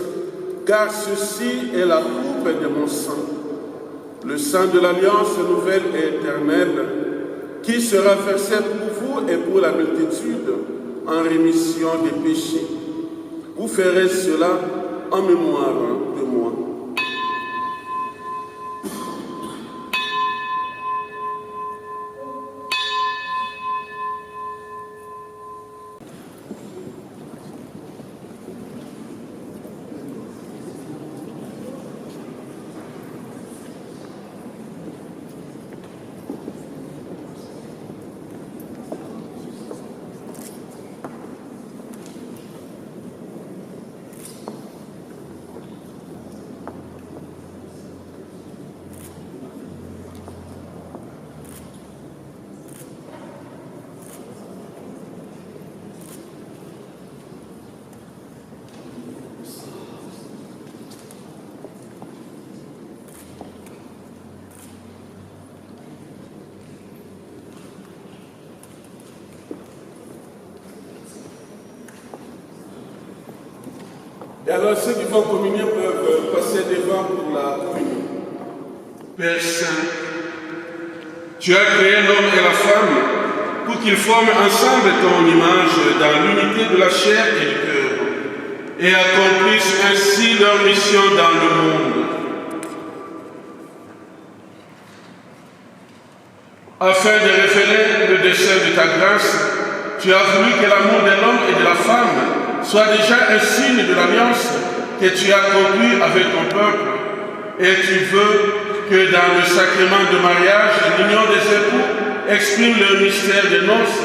car ceci est la coupe de mon sang, le sang de l'alliance nouvelle et éternelle, qui sera versé pour vous et pour la multitude en rémission des péchés. Vous ferez cela en mémoire de moi. Et alors ceux qui vont communier peuvent passer devant pour la communion. Père Saint, tu as créé l'homme et la femme pour qu'ils forment ensemble ton image dans l'unité de la chair et du cœur et accomplissent ainsi leur mission dans le monde. Afin de révéler le dessein de ta grâce, tu as voulu que l'amour de l'homme et de la femme soit déjà un signe de l'alliance que tu as conclue avec ton peuple. Et tu veux que dans le sacrement de mariage, l'union des époux exprime le mystère des noces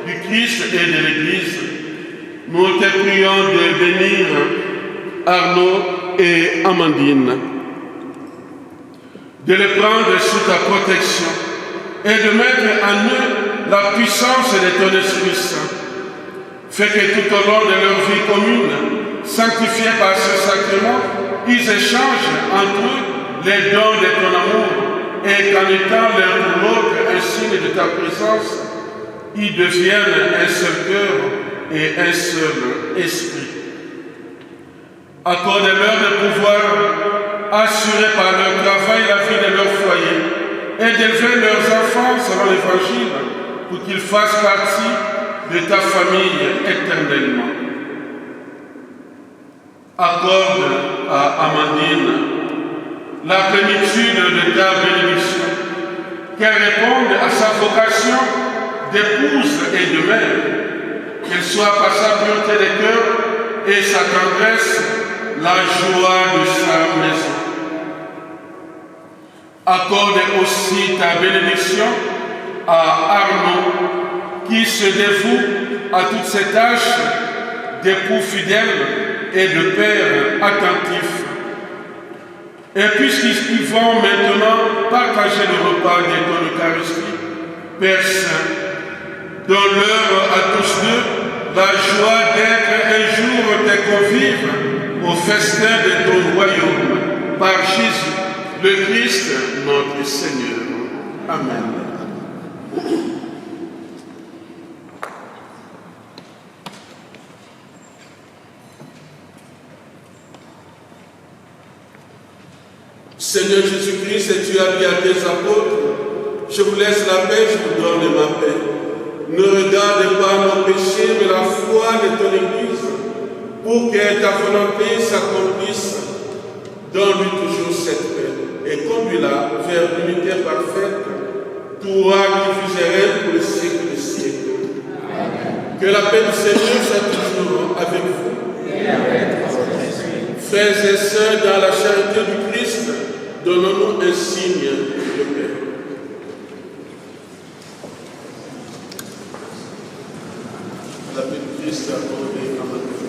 du Christ et de l'Église. Nous te prions de bénir Arnaud et Amandine, de les prendre sous ta protection et de mettre en eux la puissance de ton Esprit Saint. Fais que tout au long de leur vie commune, sanctifiée par ce sacrement, ils échangent entre eux les dons de ton amour et qu'en étant l'un pour l'autre un signe de ta présence, ils deviennent un seul cœur et un seul esprit. Accorde-leur de pouvoir assurer par leur travail la vie de leur foyer et d'élever leurs enfants selon l'Évangile pour qu'ils fassent partie de ta famille éternellement. Accorde à Amandine la plénitude de ta bénédiction, qu'elle réponde à sa vocation d'épouse et de mère, qu'elle soit par sa pureté de cœur et sa tendresse la joie de sa maison. Accorde aussi ta bénédiction à Arnaud, qui se dévoue à toutes ces tâches d'époux fidèle et de père attentif. Et puisqu'ils vont maintenant partager le repas de ton Eucharistie, Père Saint, donne-leur à tous deux la joie d'être un jour tes convives au festin de ton royaume, par Jésus, le Christ, notre Seigneur. Amen. Seigneur Jésus-Christ, tu as dit à tes apôtres, je vous laisse la paix, je vous donne ma paix. Ne regarde pas nos péchés, mais la foi de ton Église, pour que ta volonté s'accomplisse. Donne-lui toujours cette paix et conduis-la vers l'unité parfaite, toi qui vis et règnes pour le siècle des siècles. Que la paix du Seigneur soit toujours avec vous. Et avec votre esprit. Frères et sœurs, dans la charité du Christ, donnons-nous un signe de paix. La paix du Christ a accordé à notre vie.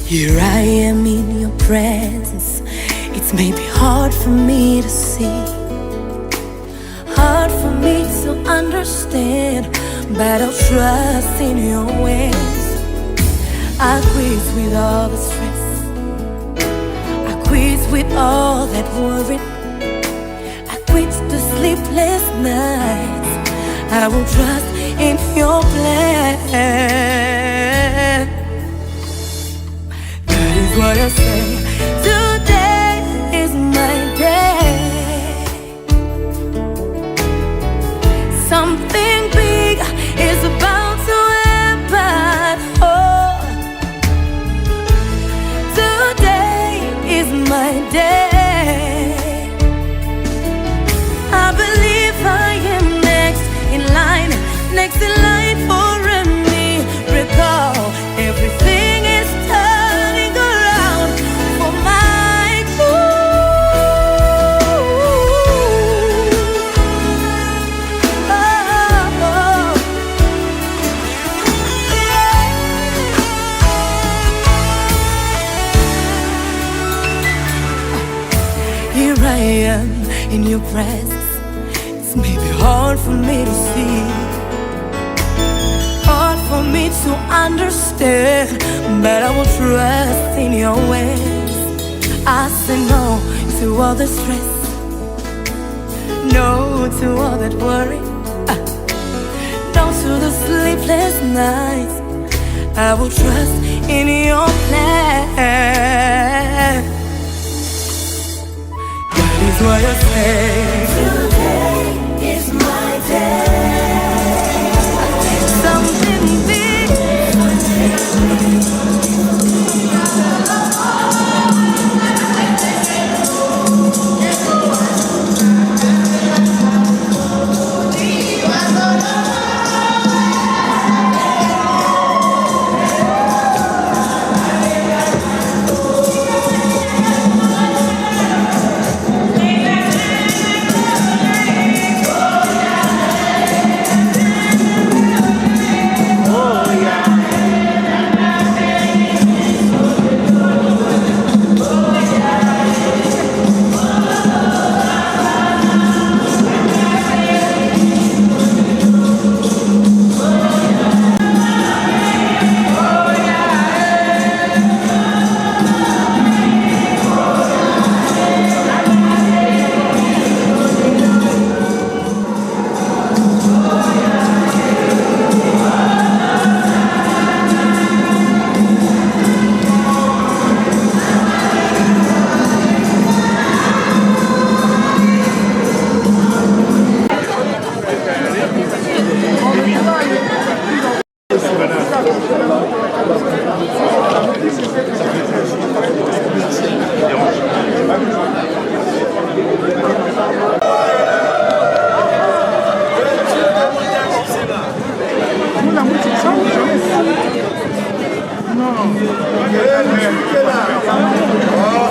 Here I am in your presence. It's maybe hard for me to see, hard for me to understand, but I'll trust in your ways. I quit with all the stress, I quit with all that worry, I quit the sleepless nights. I will trust in your plan. What I say, today is my day. Something big is about to happen. Oh, today is my day. I believe I am next in line, next in I am in your presence. It's maybe hard for me to see, hard for me to understand, but I will trust in your ways. I say no to all the stress, no to all that worry, no to the sleepless nights. I will trust in your plan. That is why I say today is my day. Something big.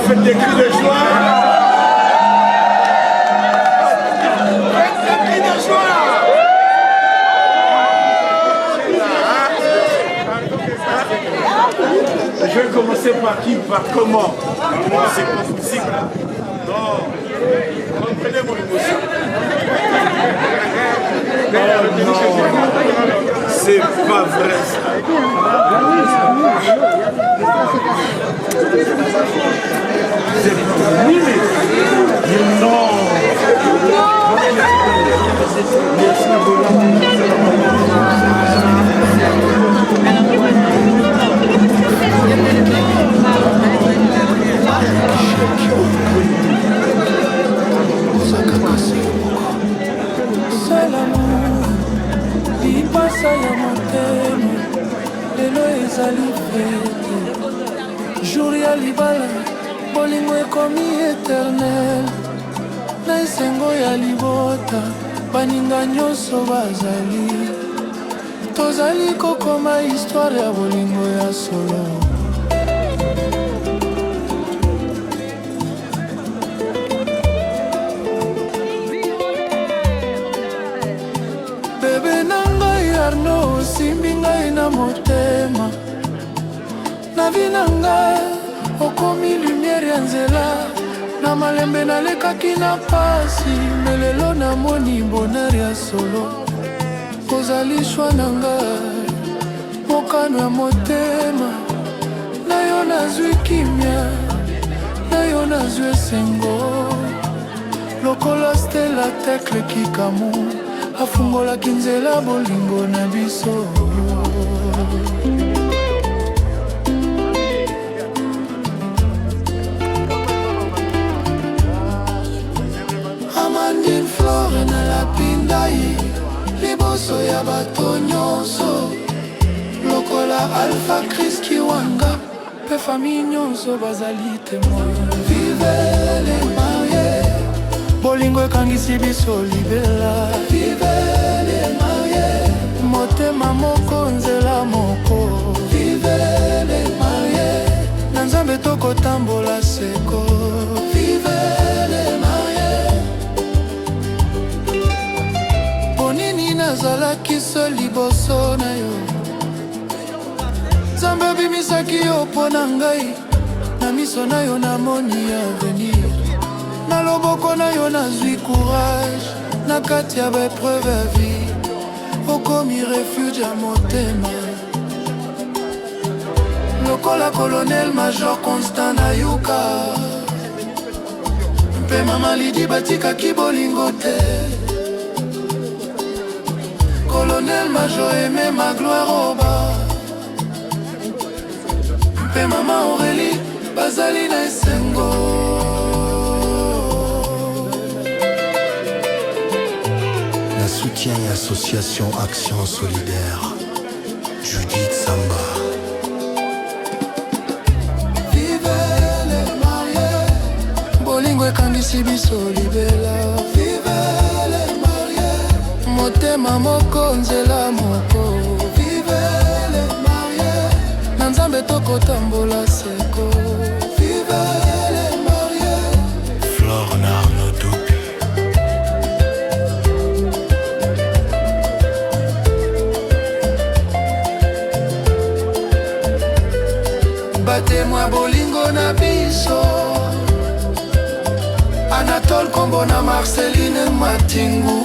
Faites des cris de joie. Je vais commencer par qui? Par comment? C'est pas possible. Non. Comprenez mon émotion. Non. C'est pas vrai ça. C'est oui, mais non. Merci beaucoup. Salamu, lipasa ya motema, lelo ezali fete. Jour ya libala, bolingo ekomi éternel. Na esengo ya libota, baninga nyonso bazali. Tozali kokoma histoire ya bolingo ya solo. Bebe nangai Arno, simbi ngai na motema. Na vi nangai, okomi lumière ya nzela. Na malembe nalekaki na pasi, melelo namoni bonheur ya solo. Kozali shwa nangai, mokano ya motema. Na yo nazwi kimia, na yo nazwi esengo. Lokola stela tekle kikamu, afungolaki nzela bolingo na biso. Amandine Flore na lapindai, liboso ya bato nyonso. Lokola Alpha Chris Kiwanga, pe famille nyonso bazali témoin. Vive les mariés, bolingo ekangisi biso libela. Vive les mariés, motema moko nzela moko. Vive les mariés, na nzambe tokotambola seko. Vive les mariés, bonini nazalaki so liboso na yo. Nzambe abimisaki yo mpo na ngai, na miso na yo namoni avenir. na loboko na yo nazwi courage na kati ya baepreuve ya vie okomi refuge ya motema lokola colonel major Constant na yuka mpe mama Lidi batikaki bolingo te colonel major Aimé Magloire Oba mpe mama Aurélie bazali na esengo na soutien et association Action Solidaire Judith Samba. Vive les mariés bolingo ekangisi biso libela. Vive les mariés motema moko nzela moko. Vive les mariés na nzambe tokotambola seko. Vive les mariés Flore Narno Doubi. Batez-moi bolingo na biso Anatole Kombo na Marceline Matingu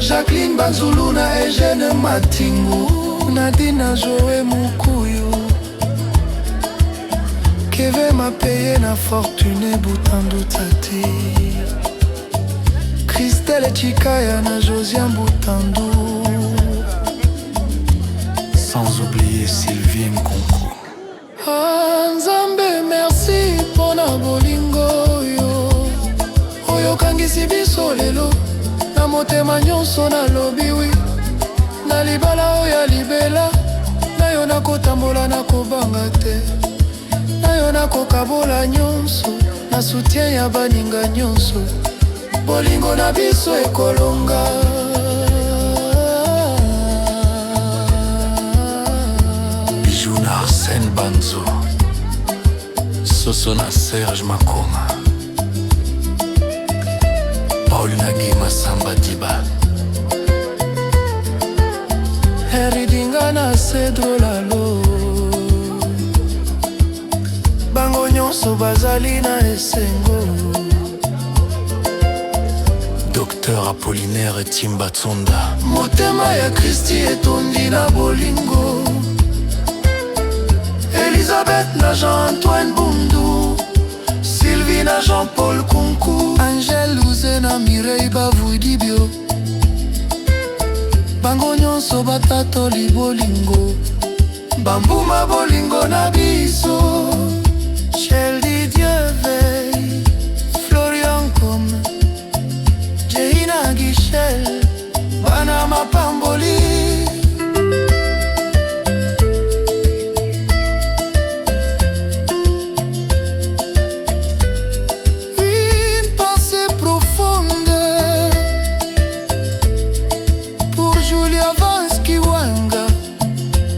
Jacqueline Banzulu na Eugène Matingu Nadine Joe Mukuyu Keve m'a payé na fortune Boutandu Tati Christelle Chikaya na Josiane Boutandu Sans oublier Sylvie Nkonko. Nzambe merci pona bolingo yo oyo kangisi biso lelo na motema nyonso na lobi wi na libala oyo libela na yo nakotambola nakobanga te na yo nakokabola nyonso na soutien ya baninga nyonso bolingo na biso ekolonga. Arsène Banzo Sosona Serge Makoma Paul Nagima Samba Diba Heridinga na Cedro Lalo bango nyonso bazali na esengo. Docteur Apollinaire Timba Tsonda motema ya Kristi etondi na bolingo. Elisabeth na Jean-Antoine Bundu Sylvie na Jean-Paul Kunku Angèle Louze na Mireille Bavudibio bango nyonso batatoli bolingo bambuma bolingo na biso. Sheldi Dieuveil Florian Kom Jeina Guichel bana mapamboli.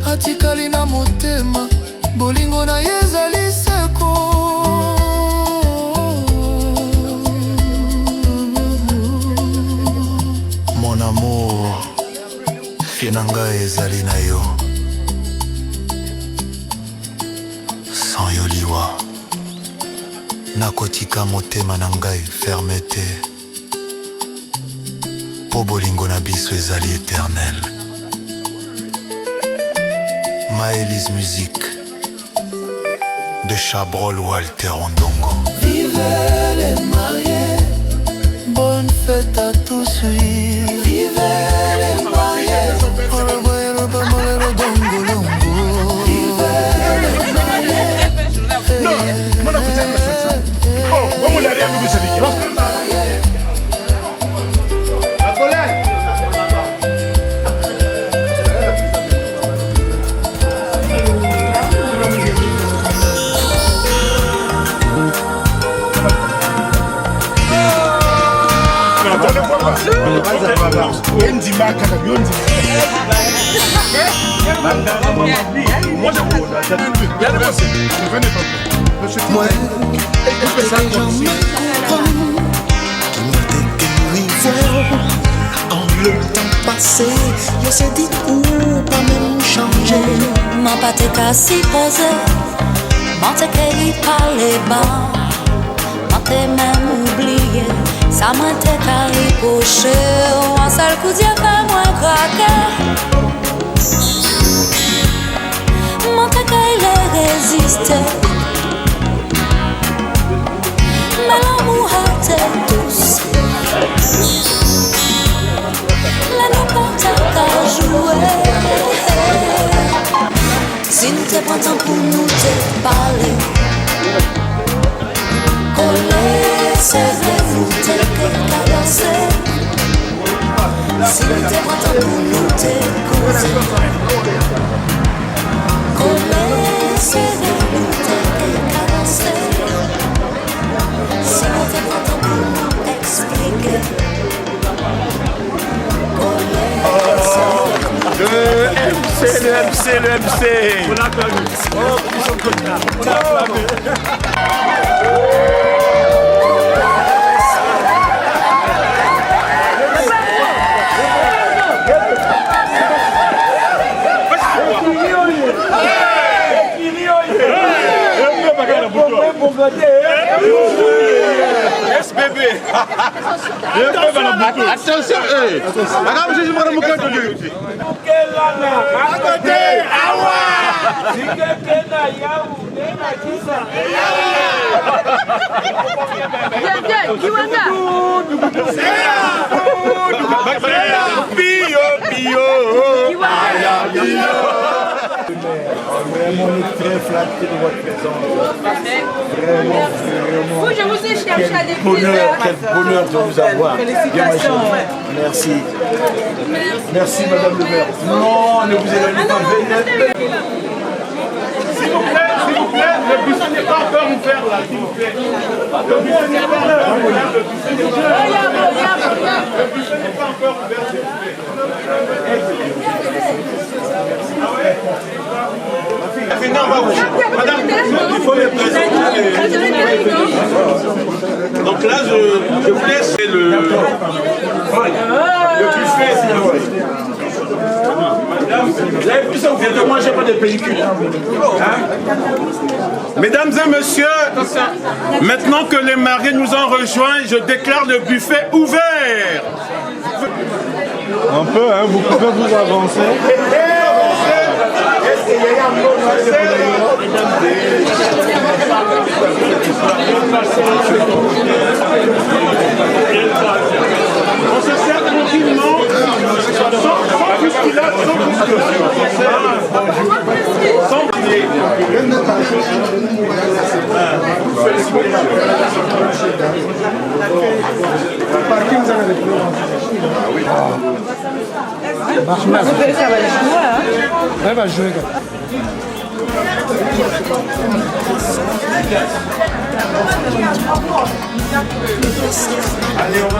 Atikali na motema bolingo na yezali seko. Mon amour Fienanga ezali na yo sans yo liwa nakotika motema na ngai ferme te po bolingo na biso ezali éternel. Maëlys Musique de Chabrol Walter Ondongo. Vive les mariés, bonne fête à tous. Vive les mariés, vive les mariés. Non, oh, vamos la réa, vous savez. La colère. Moi, les gens me comprennent qui m'ont été en le temps passé. Je sais dit ou pas même changer. M'en pas te qu'à s'y poser, m'en te qu'à y parler bas. t'es même oublié. Ça m'a été caripoché, un seul coup d'y'a fait moins craquer. Mon caca il est résisté, mais l'amour a été douce. La nuit quand t'as qu'à jouer, si nous te prenons pour nous te parler, coller, serrer, nous te caresser. Si nous te prenons pour nous te causer, coller, serrer, nous te caresser. Si nous te prenons pour nous expliquer, coller, serrer. Le MC. On l'a acclamé. Oh, ils sont contents. On l'a acclamé. SBB. Attention, regarde, je vais me calmer. Vraiment, on est très flatté de votre présence. Vraiment. Vous, je vous ai cherché à l'église. Quel bonheur de vous avoir. Félicitations. Merci. Merci, Madame le maire. Non, ne vous éloignez pas. S'il vous plaît, le buisson n'est pas encore ouvert là, s'il vous plaît. Le buisson n'est pas encore ouvert, Le buisson n'est pas encore ouvert, s'il vous plaît. Madame, il faut les présenter. Donc là, je vous laisse le buffet. Vous avez pu s'ouvrir de manger pas de pellicule. Mesdames et messieurs, maintenant que les mariés nous ont rejoints, je déclare le buffet ouvert. Un peu, hein, vous pouvez vous avancer. On se sert tranquillement, sans bousculade, sans Elle va jouer. Allez, on va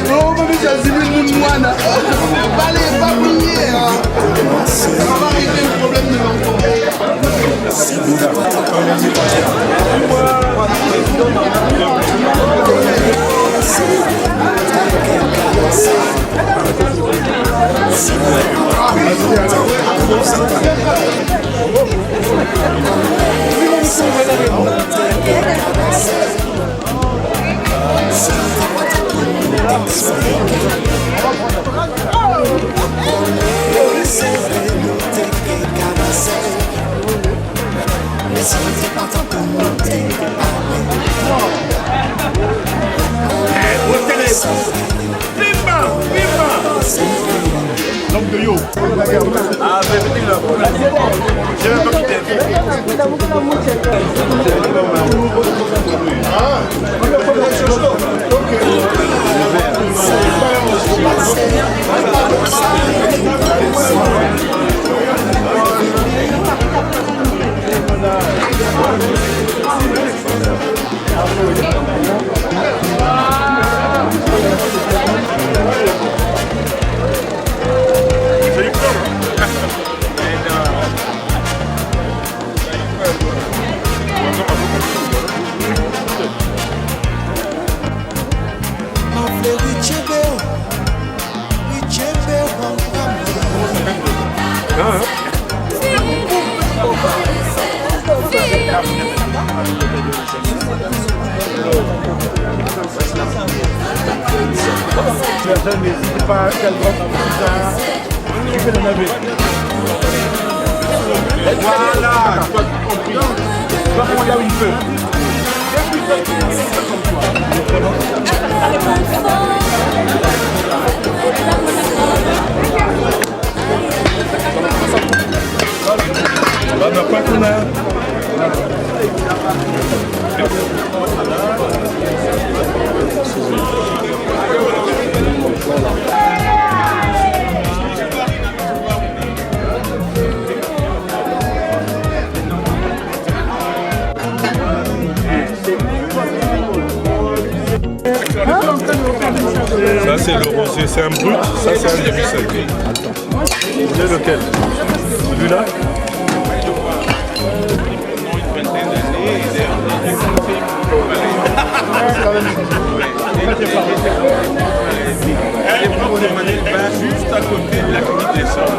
non, mais j'ai zimé le moine. Allez, pas briller. Ça va régler le problème de l'enfant. l'homme de Yo. Ah, c'est petit là. Je vais pas quitter. Attendez, c'est pas quel droit tu fais le navet. Voilà, tu as compris. Tu vas prendre là où il peut. Ça c'est le rosé, c'est un brut, ça c'est un demi-sec. Vous voulez lequel? Celui-là? Juste à côté de la clinique des Sœurs.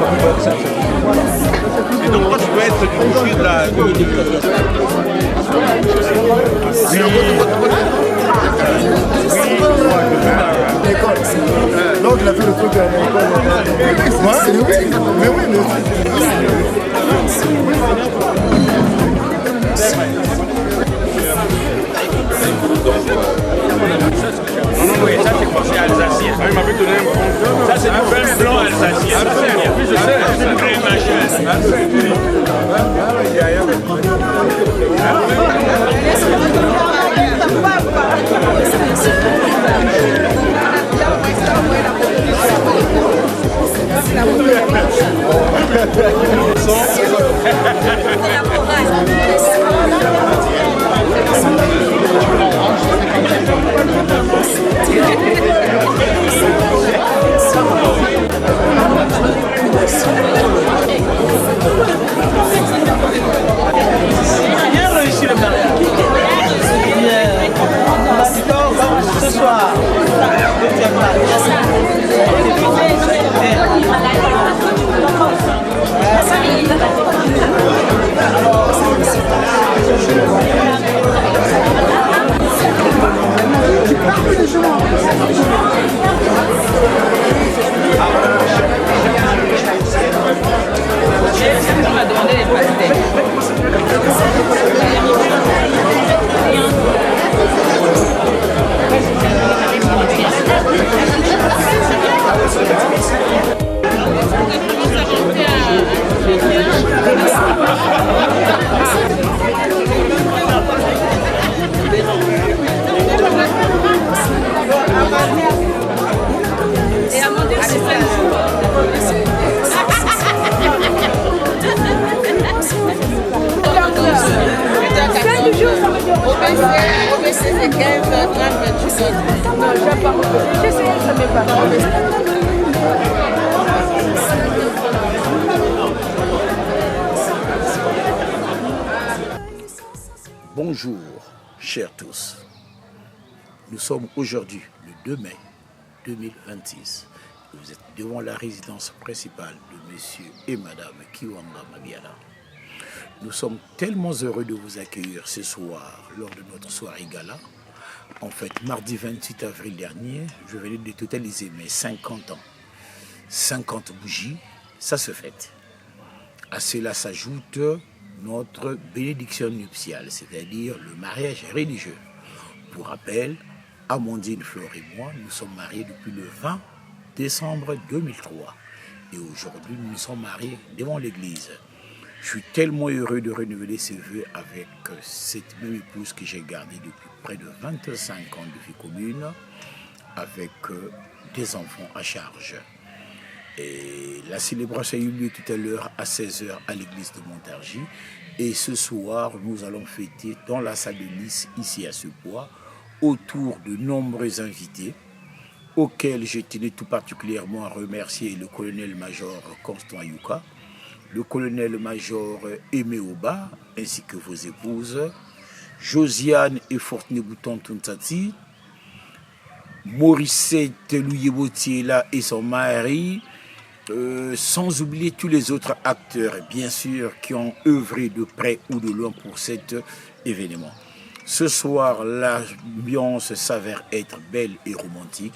Et donc toi tu peux être du côté de la clinique des Donc il a fait le truc à l'école. Mais oui, Non, oui, ça c'est pensé alsacien. Il m'avait donné un bon. Ça c'est du pain blanc alsacien. Oui, je sais. C'est une vraie machine. Bien réussi le matin. Ce soir. On m'a demandé les pastèques. Et à mon Dieu, c'est ça. OBC c'est 15, 30, 28 autres. Non, je n'ai pas OBC. Je sais, ça ne m'est pas Bonjour, chers tous. Nous sommes aujourd'hui le 2 mai 2026. Vous êtes devant la résidence principale de monsieur et madame Kiwanga Mabiala. Nous sommes tellement heureux de vous accueillir ce soir lors de notre soirée gala. En fait, mardi 28 avril dernier, je venais de totaliser mes 50 ans. 50 bougies, ça se fête. À cela s'ajoute notre bénédiction nuptiale, c'est-à-dire le mariage religieux. Pour rappel, Amandine, Flore et moi, nous sommes mariés depuis le 20 décembre 2003. Et aujourd'hui, nous sommes mariés devant l'église. Je suis tellement heureux de renouveler ces vœux avec cette même épouse que j'ai gardée depuis près de 25 ans de vie commune, avec des enfants à charge. Et la célébration a eu lieu tout à l'heure à 16h à l'église de Montargis. Et ce soir, nous allons fêter dans la salle de Nice, ici à Sepois, autour de nombreux invités, auxquels je tenais tout particulièrement à remercier le colonel-major Constant Ayouka, le colonel-major Aimé Oba, ainsi que vos épouses, Josiane et Fortuné Bouton Tuntati, Morissette Louyebotiela et son mari, sans oublier tous les autres acteurs, bien sûr, qui ont œuvré de près ou de loin pour cet événement. Ce soir, l'ambiance s'avère être belle et romantique.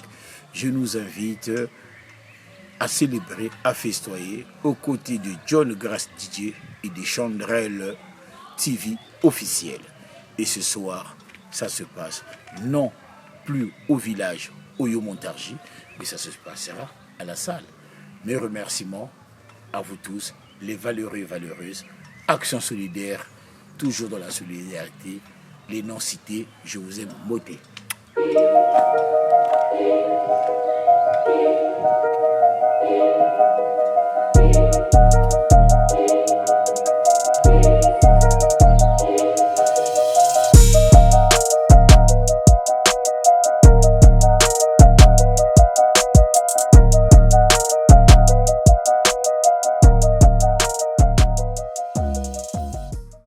Je nous invite à célébrer, à festoyer aux côtés de John Grass DJ et de Chandrel TV officiel. Et ce soir, ça se passe non plus au village Oyo Montargis, mais ça se passera à la salle. Mes remerciements à vous tous, les valeureux et valeureuses. Action solidaire, toujours dans la solidarité. Les non cités, je vous aime, moté.